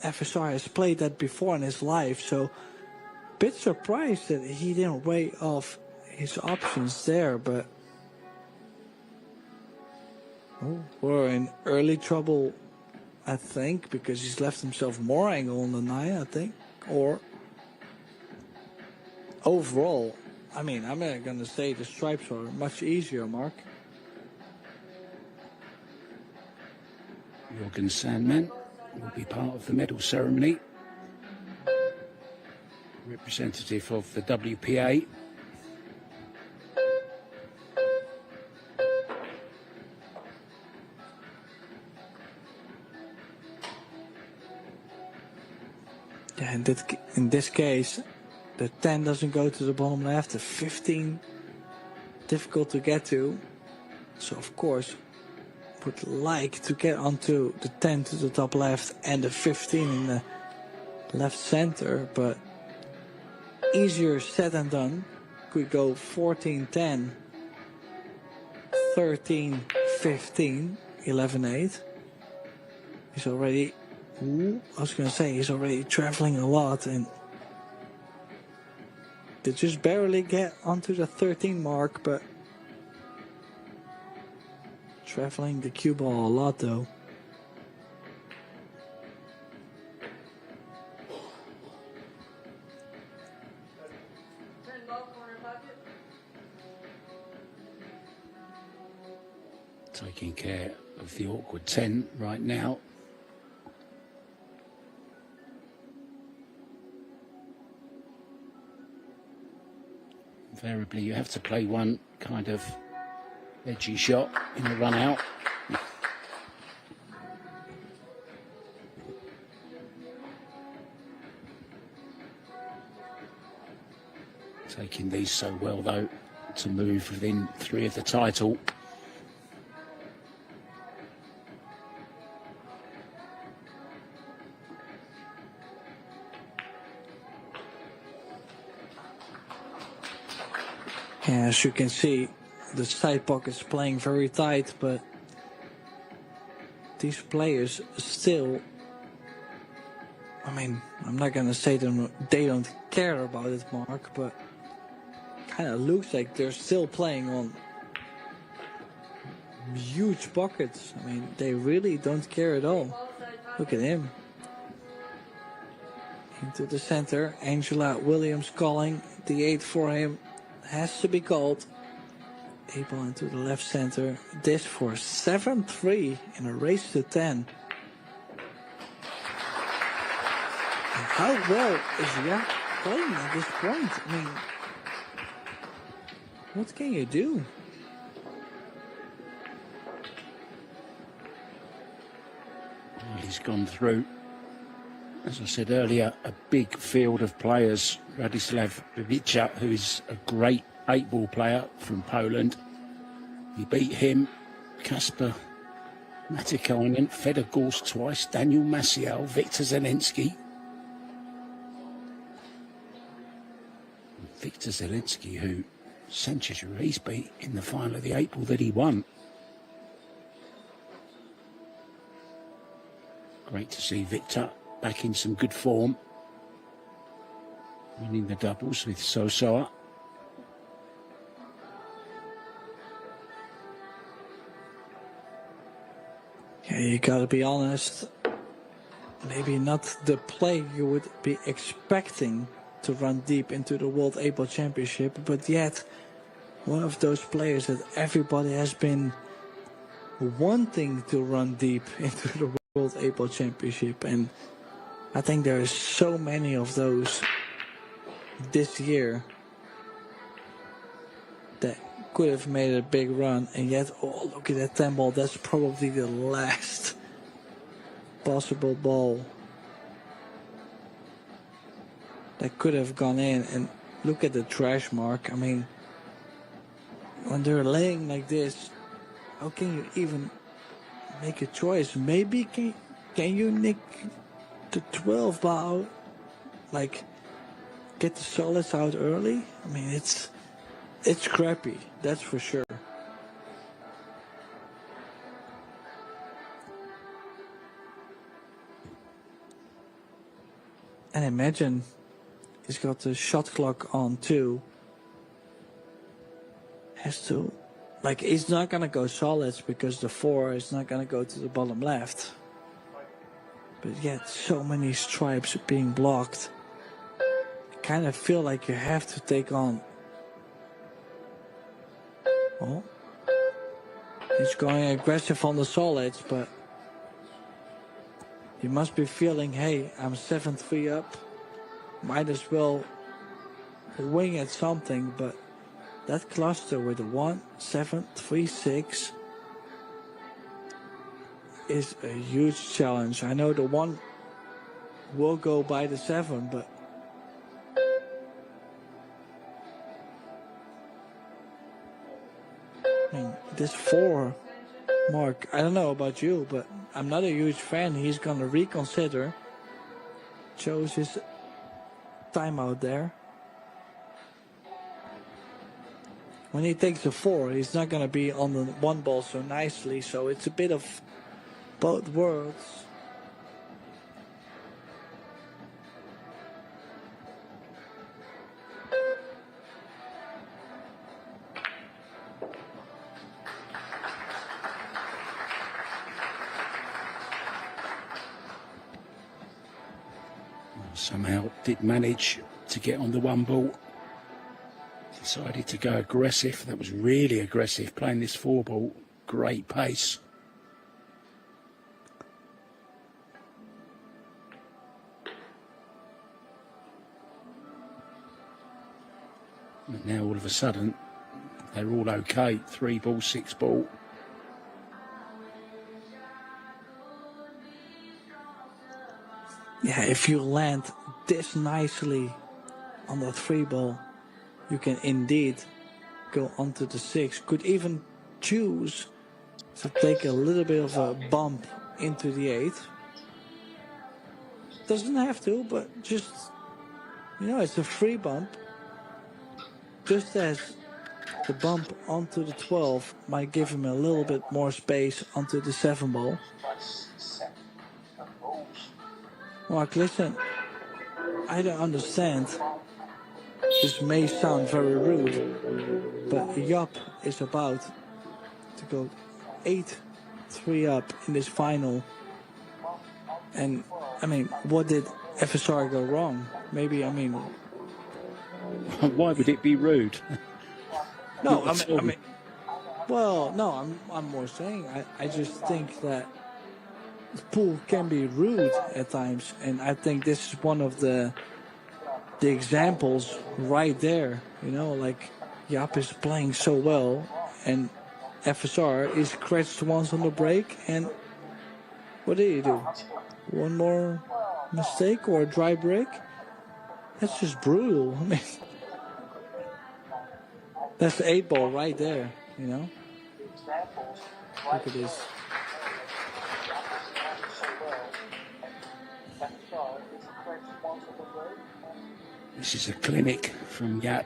FSR has played that before in his life, so bit surprised that he didn't weigh off his options there, but we're in early trouble, I think, because he's left himself more angle on the 9, I think, or overall, I mean, I'm not gonna say the stripes are much easier, Mark.
Jorgen Sandman will be part of the medal ceremony. Representative of the WPA.
Yeah, in this case, the 10 doesn't go to the bottom left, the 15 difficult to get to. So of course, would like to get onto the 10 to the top left and the 15 in the left center, but easier said than done. Could go 14-10, 13-15, 11-8. He's already, I was gonna say, he's already traveling a lot, and they just barely get onto the 13 mark, but traveling the cue ball a lot though.
Taking care of the awkward 10 right now. Invariably, you have to play one kind of edgy shot in a run out. Taking these so well, though, to move within 3 of the title.
Yeah, as you can see, the side pocket's playing very tight, but these players still, I mean, I'm not gonna say they don't care about it, Mark, but kind of looks like they're still playing on huge pockets. I mean, they really don't care at all. Look at him. Into the center, Angela Williams calling. The 8 for him has to be called. 8 ball into the left center. This for 7-3 in a race to 10. And how well is Yapp playing at this point? I mean, what can you do?
Well, he's gone through as I said earlier, a big field of players. Radislav Ivica, who is a great 8-ball player from Poland. He beat him, Kasper Matikainen, Fedor Gorst twice, Daniel Maciel, Viktor Zelensky. Viktor Zelensky, who Sanchez Ruiz beat in the final of the 8-ball that he won. Great to see Viktor back in some good form, winning the doubles with Sosa.
Yeah, you gotta be honest. Maybe not the play you would be expecting to run deep into the World 8-ball Championship, but yet one of those players that everybody has been wanting to run deep into the World 8-ball Championship, and I think there are so many of those this year that could have made a big run, and yet, oh, look at that 10 ball. That's probably the last possible ball that could have gone in. And look at the trash mark. I mean, when they're laying like this, how can you even make a choice? Maybe can you nick the 12 ball out? Like, get the solids out early? I mean, it's crappy, that's for sure. And imagine he's got the shot clock on too. Has to, like, he's not gonna go solids because the 4 is not gonna go to the bottom left. But yet, so many stripes being blocked. I kind of feel like you have to take on. Oh, he's going aggressive on the solids, but you must be feeling, hey, I'm 7-3 up. Might as well wing at something, but that cluster with the 1, 7, 3, 6 is a huge challenge. I know the 1 will go by the 7, but I mean, this 4 mark, I don't know about you, but I'm not a huge fan. He's gonna reconsider. Chose his timeout there. When he takes the 4, he's not gonna be on the 1 ball so nicely, so it's a bit of both worlds.
Somehow did manage to get on the 1 ball. Decided to go aggressive. That was really aggressive, playing this 4 ball. Great pace. And now all of a sudden, they're all okay. 3 ball, 6 ball.
Yeah, if you land this nicely on the 3 ball, you can indeed go onto the 6. Could even choose to take a little bit of a bump into the 8. Doesn't have to, but just, you know, it's a free bump. Just as the bump onto the 12 might give him a little bit more space onto the 7 ball. Mark, listen, I don't understand. This may sound very rude, but Yapp is about to go 8-3 up in this final. And, I mean, what did FSR go wrong? Maybe, I mean...
Why would it be rude?
No, I mean, well, no, I'm more saying, I just think that the pool can be rude at times, and I think this is one of the examples right there. You know, like Yapp is playing so well, and FSR is scratched once on the break, and what did he do? One more mistake or a dry break. That's just brutal. I mean, that's the 8 ball right there, you know? Look at this.
This is a clinic from Yapp.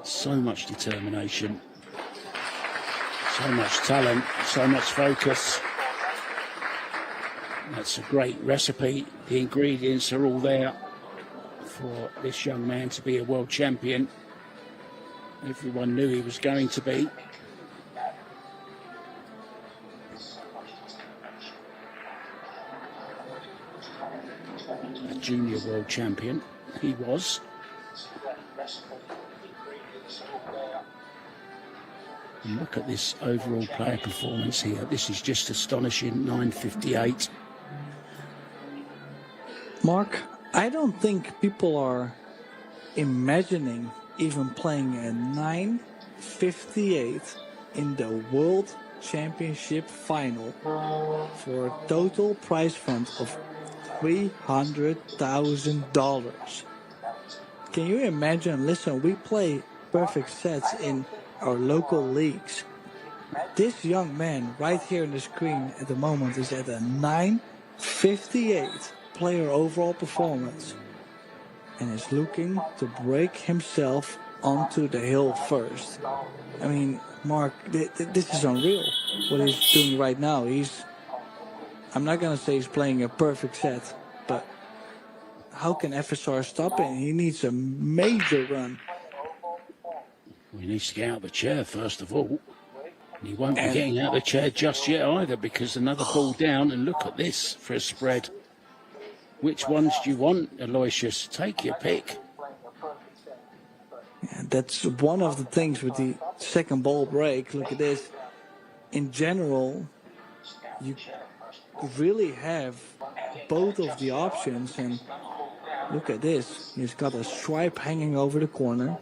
So much determination, so much talent, so much focus. That's a great recipe. The ingredients are all there for this young man to be a world champion. Everyone knew he was going to be. A junior world champion, he was. And look at this overall player performance here. This is just astonishing, 9.58.
Mark, I don't think people are imagining even playing a 9.58 in the World Championship final for a total prize fund of $300,000. Can you imagine? Listen, we play perfect sets in our local leagues. This young man right here on the screen at the moment is at a 9.58 player overall performance and is looking to break himself onto the hill first. I mean, Mark, this is unreal what he's doing right now. I'm not going to say he's playing a perfect set, but how can FSR stop it? He needs a major run.
Well, he needs to get out of the chair first of all. And he won't be getting out of the chair just yet either, because another ball down, and look at this for a spread. Which ones do you want, Aloysius? Take your pick.
Yeah, that's one of the things with the second ball break. Look at this. In general, you really have both of the options, and look at this. He's got a swipe hanging over the corner.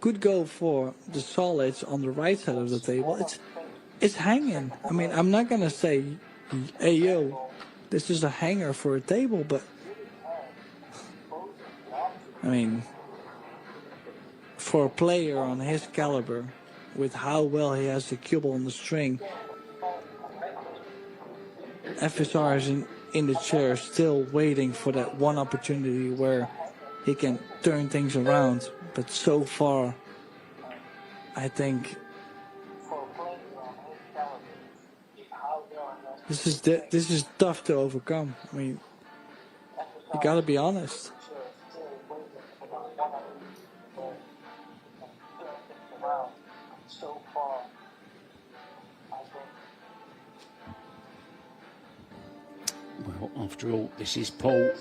Could go for the solids on the right side of the table. It's hanging. I mean, I'm not gonna say, hey yo, this is a hanger for a table, but I mean, for a player on his caliber, with how well he has the cue ball on the string, FSR is in the chair still waiting for that one opportunity where he can turn things around. But so far, I think this is tough to overcome. I mean, you gotta be honest.
Well, after all, this is Paul,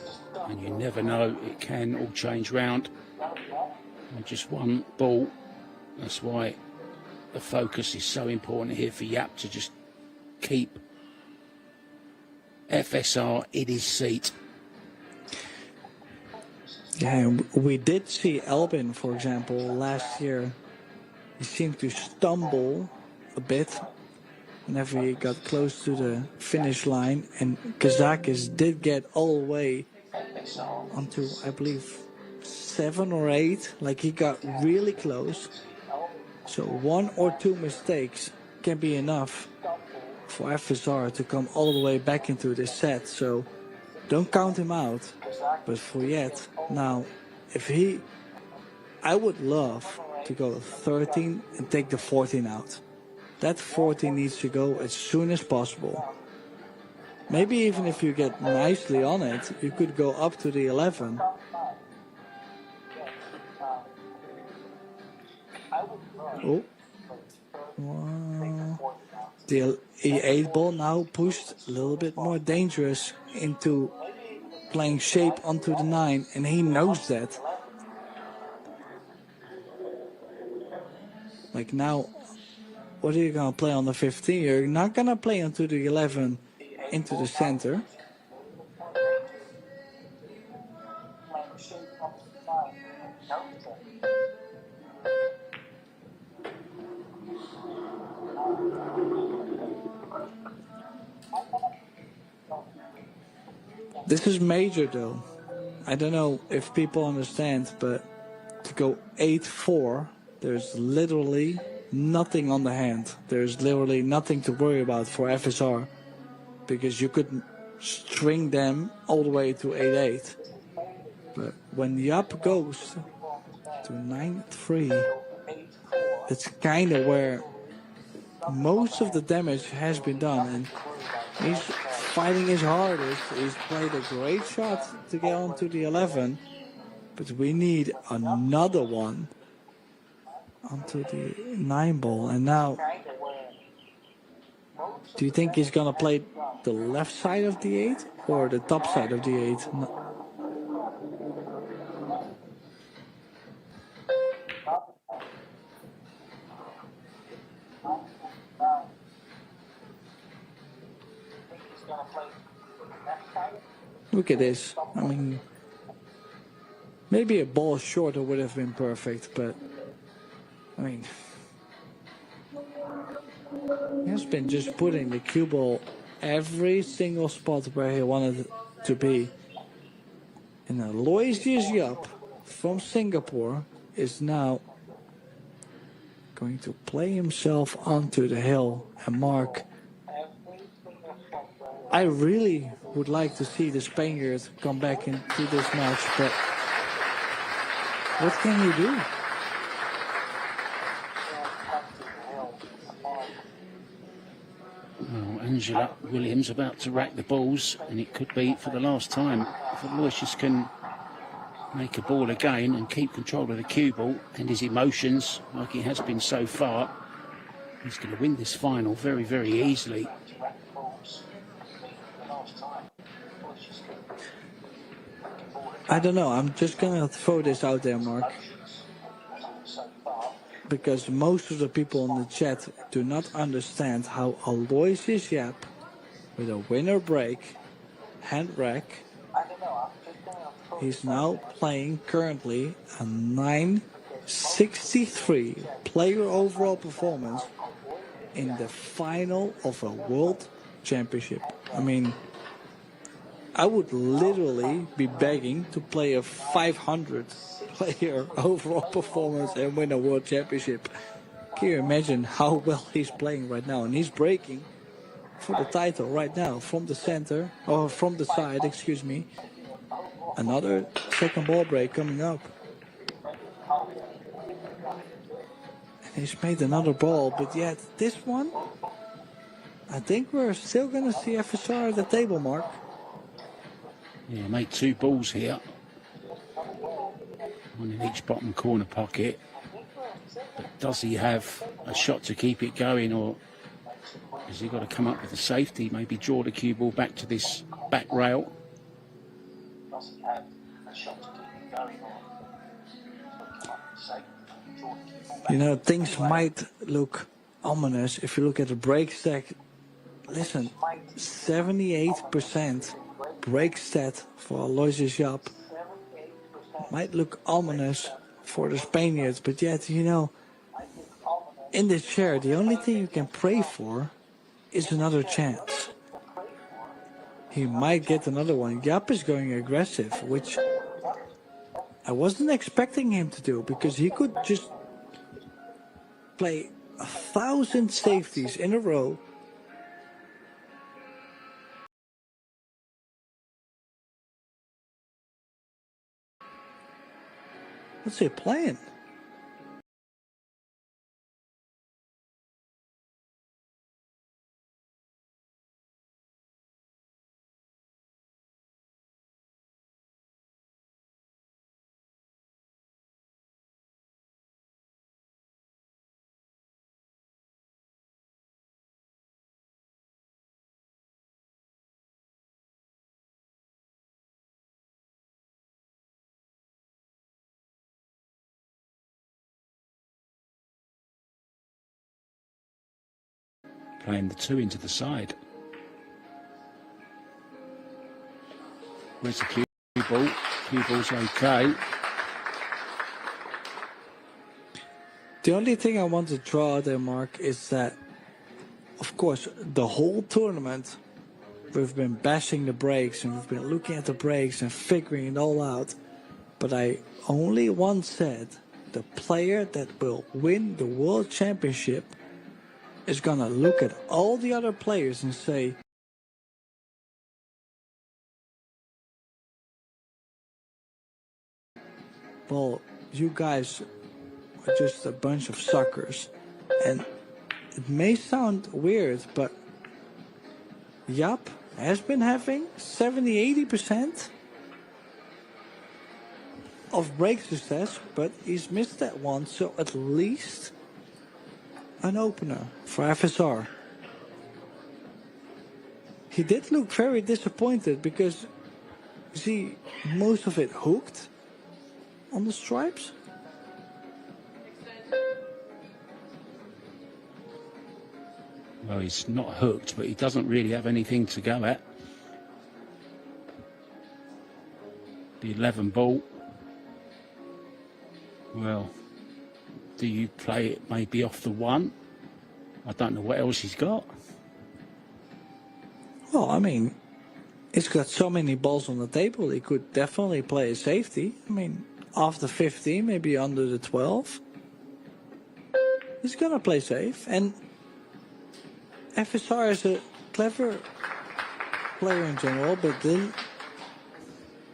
and you never know, it can all change round. And just one ball. That's why the focus is so important here for Yapp to just keep FSR in his seat.
Yeah, we did see Albin, for example, last year. He seemed to stumble a bit whenever he got close to the finish line, and Kazakis did get all the way onto, I believe, 7 or 8. Like, he got really close. So 1 or 2 mistakes can be enough for FSR to come all the way back into this set. So don't count him out. But for yet, now, I would love to go 13 and take the 14 out. That 14 needs to go as soon as possible. Maybe even if you get nicely on it, you could go up to the 11. Oh. Wow. The 8 ball now pushed a little bit more dangerous into playing shape onto the 9, and he knows that. Like, now, what are you going to play on the 15? You're not going to play onto the 11 into the center. This is major, though. I don't know if people understand, but to go 8-4, there's literally nothing on the hand. There's literally nothing to worry about for FSR, because you could string them all the way to 8-8. But when Yapp goes to 9-3, it's kind of where most of the damage has been done, and he's fighting his hardest. He's played a great shot to get onto the 11, but we need another one onto the 9 ball. And now, do you think he's gonna play the left side of the 8 or the top side of the 8? No. Look at this. I mean, maybe a ball shorter would have been perfect, but I mean, he has been just putting the cue ball every single spot where he wanted it to be. And Aloysius Yapp from Singapore is now going to play himself onto the hill and mark. I really would like to see the Spaniard come back into this match, but what can you do?
Oh, Angela Williams about to rack the balls, and it could be for the last time. If Aloysius can make a ball again and keep control of the cue ball and his emotions like he has been so far, he's going to win this final very, very easily.
I don't know. I'm just going to throw this out there, Mark, because most of the people in the chat do not understand how Aloysius Yapp, with a winner break, hand rack, he's now playing currently a 963 player overall performance in the final of a world championship. I mean, I would literally be begging to play a 500 player overall performance and win a world championship. Can you imagine how well he's playing right now? And he's breaking for the title right now from the center, or from the side, excuse me. Another second ball break coming up. And he's made another ball, but yet this one, I think we're still going to see FSR at the table, Mark.
Yeah, made 2 balls here. One in each bottom corner pocket. But does he have a shot to keep it going, or has he got to come up with a safety? Maybe draw the cue ball back to this back rail.
You know, things might look ominous if you look at the break stack. Listen, 78% break stat for Aloysius Yapp might look ominous for the Spaniards, but yet, you know, in this chair, the only thing you can pray for is another chance. He might get another one. Yapp is going aggressive, which I wasn't expecting him to do, because he could just play 1,000 safeties in a row. What's he playing?
Playing the 2 into the side. Where's the cue ball? Cue ball's okay.
The only thing I want to draw there, Mark, is that, of course, the whole tournament, we've been bashing the brakes and we've been looking at the brakes and figuring it all out. But I only once said the player that will win the World Championship is going to look at all the other players and say, well, you guys are just a bunch of suckers. And it may sound weird, but Yapp has been having 70-80% of brake success, but he's missed that one, so at least an opener for FSR. He did look very disappointed because, you see, most of it hooked on the stripes.
Well, he's not hooked, but he doesn't really have anything to go at. The 11 ball. Well, do you play it maybe off the 1? I don't know what else he's got.
Well, I mean, he's got so many balls on the table, he could definitely play a safety. I mean, after 15, maybe under the 12. He's gonna play safe, and FSR is a clever player in general, but then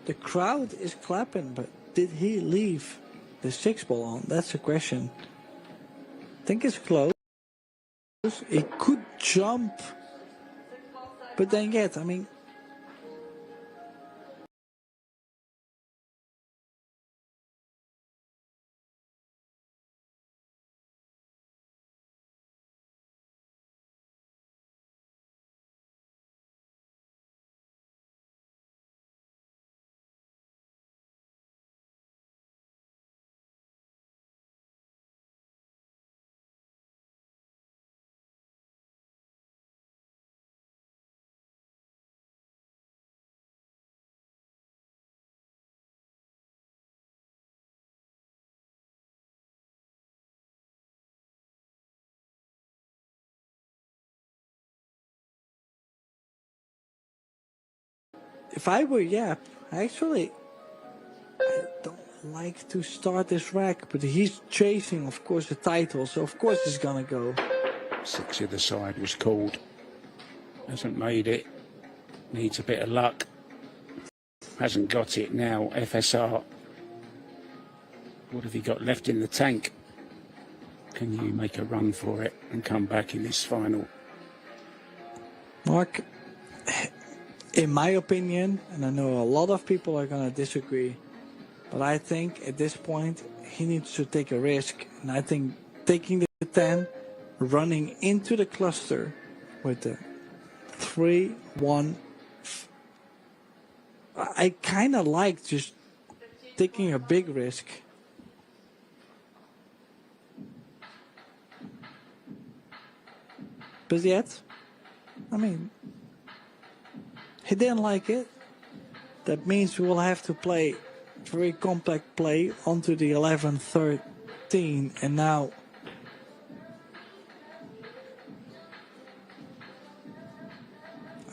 the crowd is clapping, but did he leave the 6 ball on? That's the question. I think it's close. He could jump, but then yet, I mean, if I were Yapp, actually, I don't like to start this rack, but he's chasing, of course, the title, so of course he's gonna go.
6 either side was called. Hasn't made it. Needs a bit of luck. Hasn't got it now, FSR. What have you got left in the tank? Can you make a run for it and come back in this final?
Mark, in my opinion, and I know a lot of people are going to disagree, but I think at this point he needs to take a risk. And I think taking the 10, running into the cluster with the 3-1, I kind of like just taking a big risk. But yet, I mean, he didn't like it. That means we will have to play very compact play onto the 11-13, and now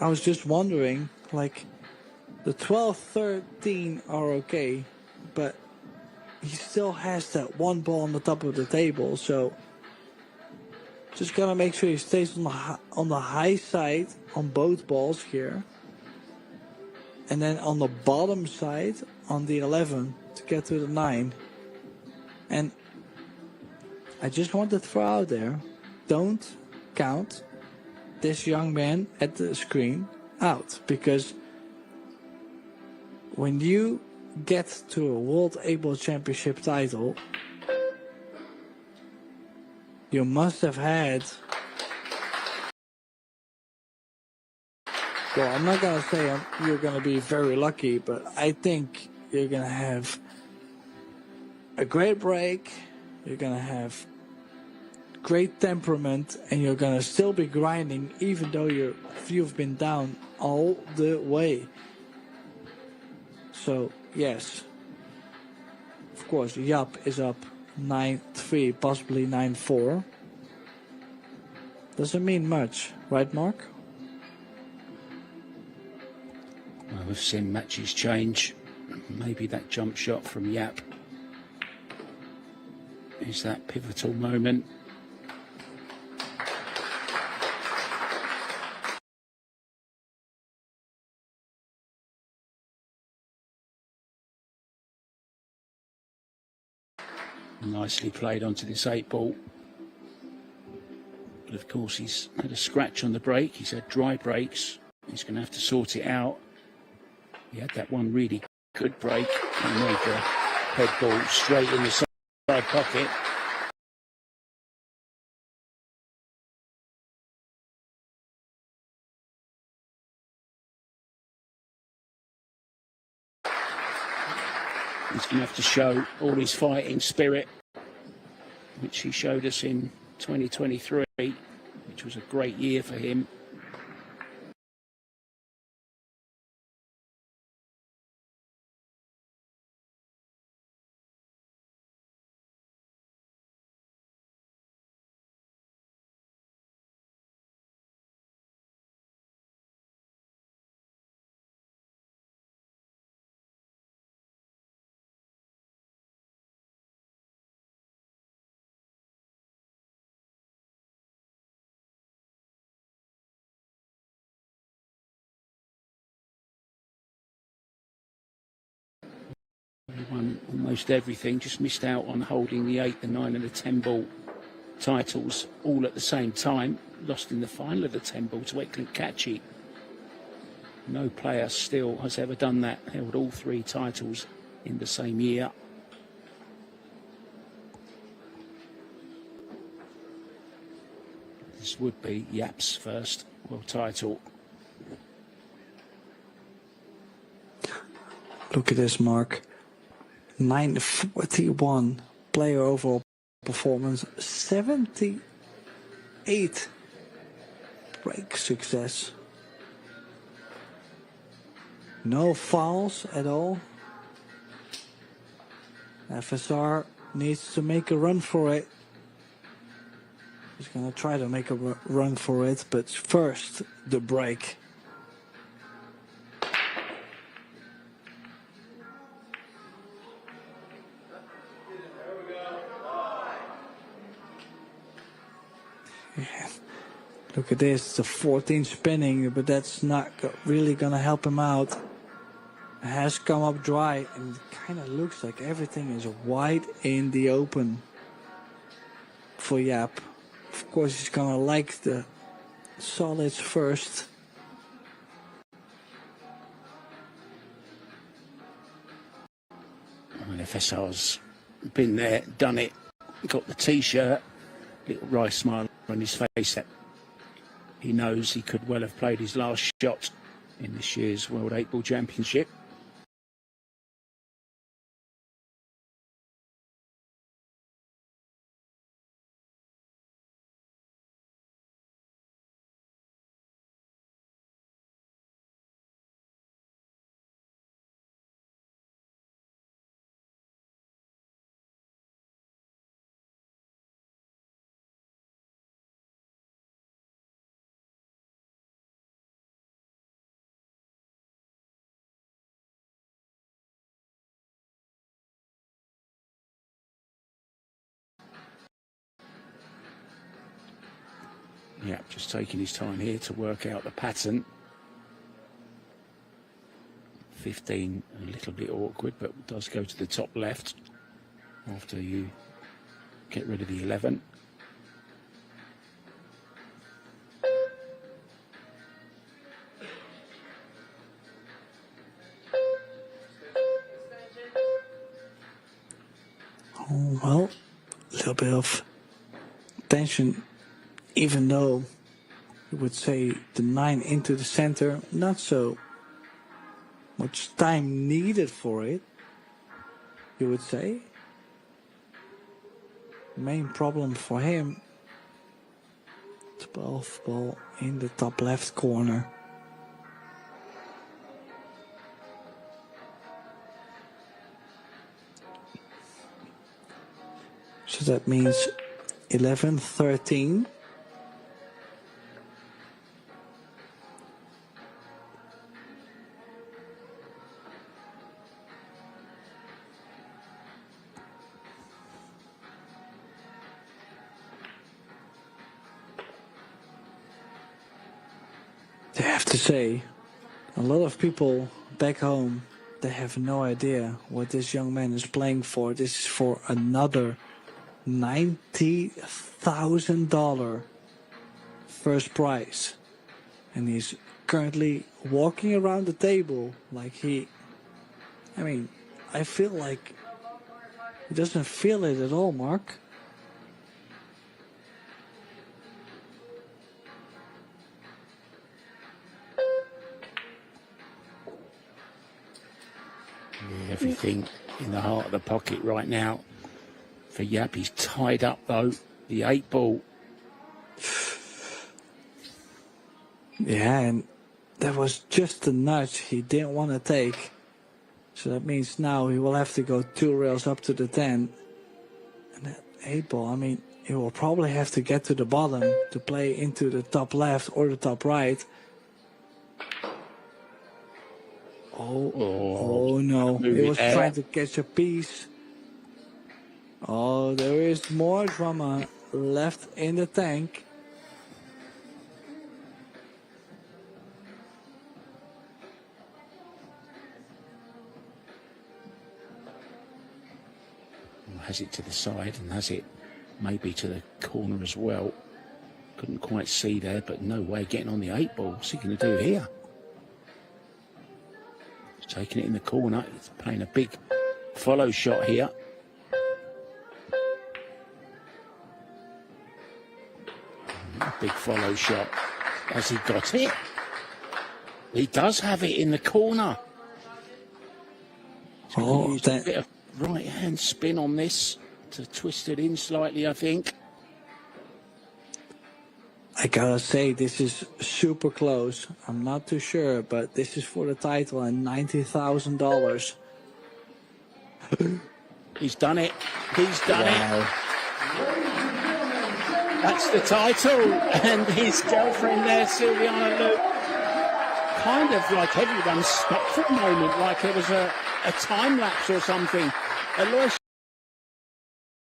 I was just wondering, like, the 12-13 are okay, but he still has that 1 ball on the top of the table, so just gotta make sure he stays on the high side on both balls here. And then on the bottom side on the 11 to get to the 9. And I just want to throw out there, don't count this young man at the screen out. Because when you get to a World Able Championship title, you must have had, well, I'm not going to say you're going to be very lucky, but I think you're going to have a great break, you're going to have great temperament, and you're going to still be grinding even though you've been down all the way. So, yes, of course, Yapp is up 9-3, possibly 9-4. Doesn't mean much, right, Mark?
Well, we've seen matches change. Maybe that jump shot from Yapp is that pivotal moment. Nicely played onto this 8-ball. But of course he's had a scratch on the break. He's had dry breaks. He's going to have to sort it out. He had that one really good break and made the head ball straight in the side pocket. He's going to have to show all his fighting spirit, which he showed us in 2023, which was a great year for him. He won almost everything, just missed out on holding the 8, the 9 and the 10 ball titles all at the same time. Lost in the final of the 10 ball to Catchy. No player still has ever done that, held all 3 titles in the same year. This would be Yapp's first world title.
Look at this, Mark. 941 player overall performance, 78 break success. No fouls at all. FSR needs to make a run for it. He's going to try to make a run for it, but first the break. Look at this, it's a 14 spinning, but that's not really going to help him out. It has come up dry, and it kind of looks like everything is wide in the open for Yapp. Of course, he's going to like the solids first.
I mean, FSR's been there, done it, got the T-shirt, little wry smile on his face. That he knows he could well have played his last shot in this year's World 8-Ball Championship. Yeah, just taking his time here to work out the pattern. 15, a little bit awkward, but does go to the top left after you get rid of the 11.
Oh, well, a little bit of tension. Even though you would say the 9 into the center, not so much time needed for it, you would say. Main problem for him, 12 ball in the top left corner. So that means 11, 13. to say, a lot of people back home, they have no idea what this young man is playing for. This is for another $90,000 first prize. And he's currently walking around the table like I feel like he doesn't feel it at all, Mark.
Everything in the heart of the pocket right now for Yapp. He's tied up though, the 8-ball.
Yeah, and that was just the nudge he didn't want to take. So that means now he will have to go 2 rails up to the 10. And that 8-ball, he will probably have to get to the bottom to play into the top left or the top right. Oh no, he was trying to catch a piece. Oh, there is more drama left in the tank.
Has it to the side and has it maybe to the corner as well. Couldn't quite see there, but no way getting on the 8-ball. What's he going to do here? He's taking it in the corner. He's playing a big follow shot here. A big follow shot. Has he got it? He does have it in the corner.
Oh,
a bit of right hand spin on this to twist it in slightly, I think.
I gotta say, this is super close. I'm not too sure, but this is for the title and $90,000.
He's done it. He's done it. That's the title. And his girlfriend there, Silviana Luke, kind of like everyone stopped for a moment, like it was a time lapse or something. Aloysius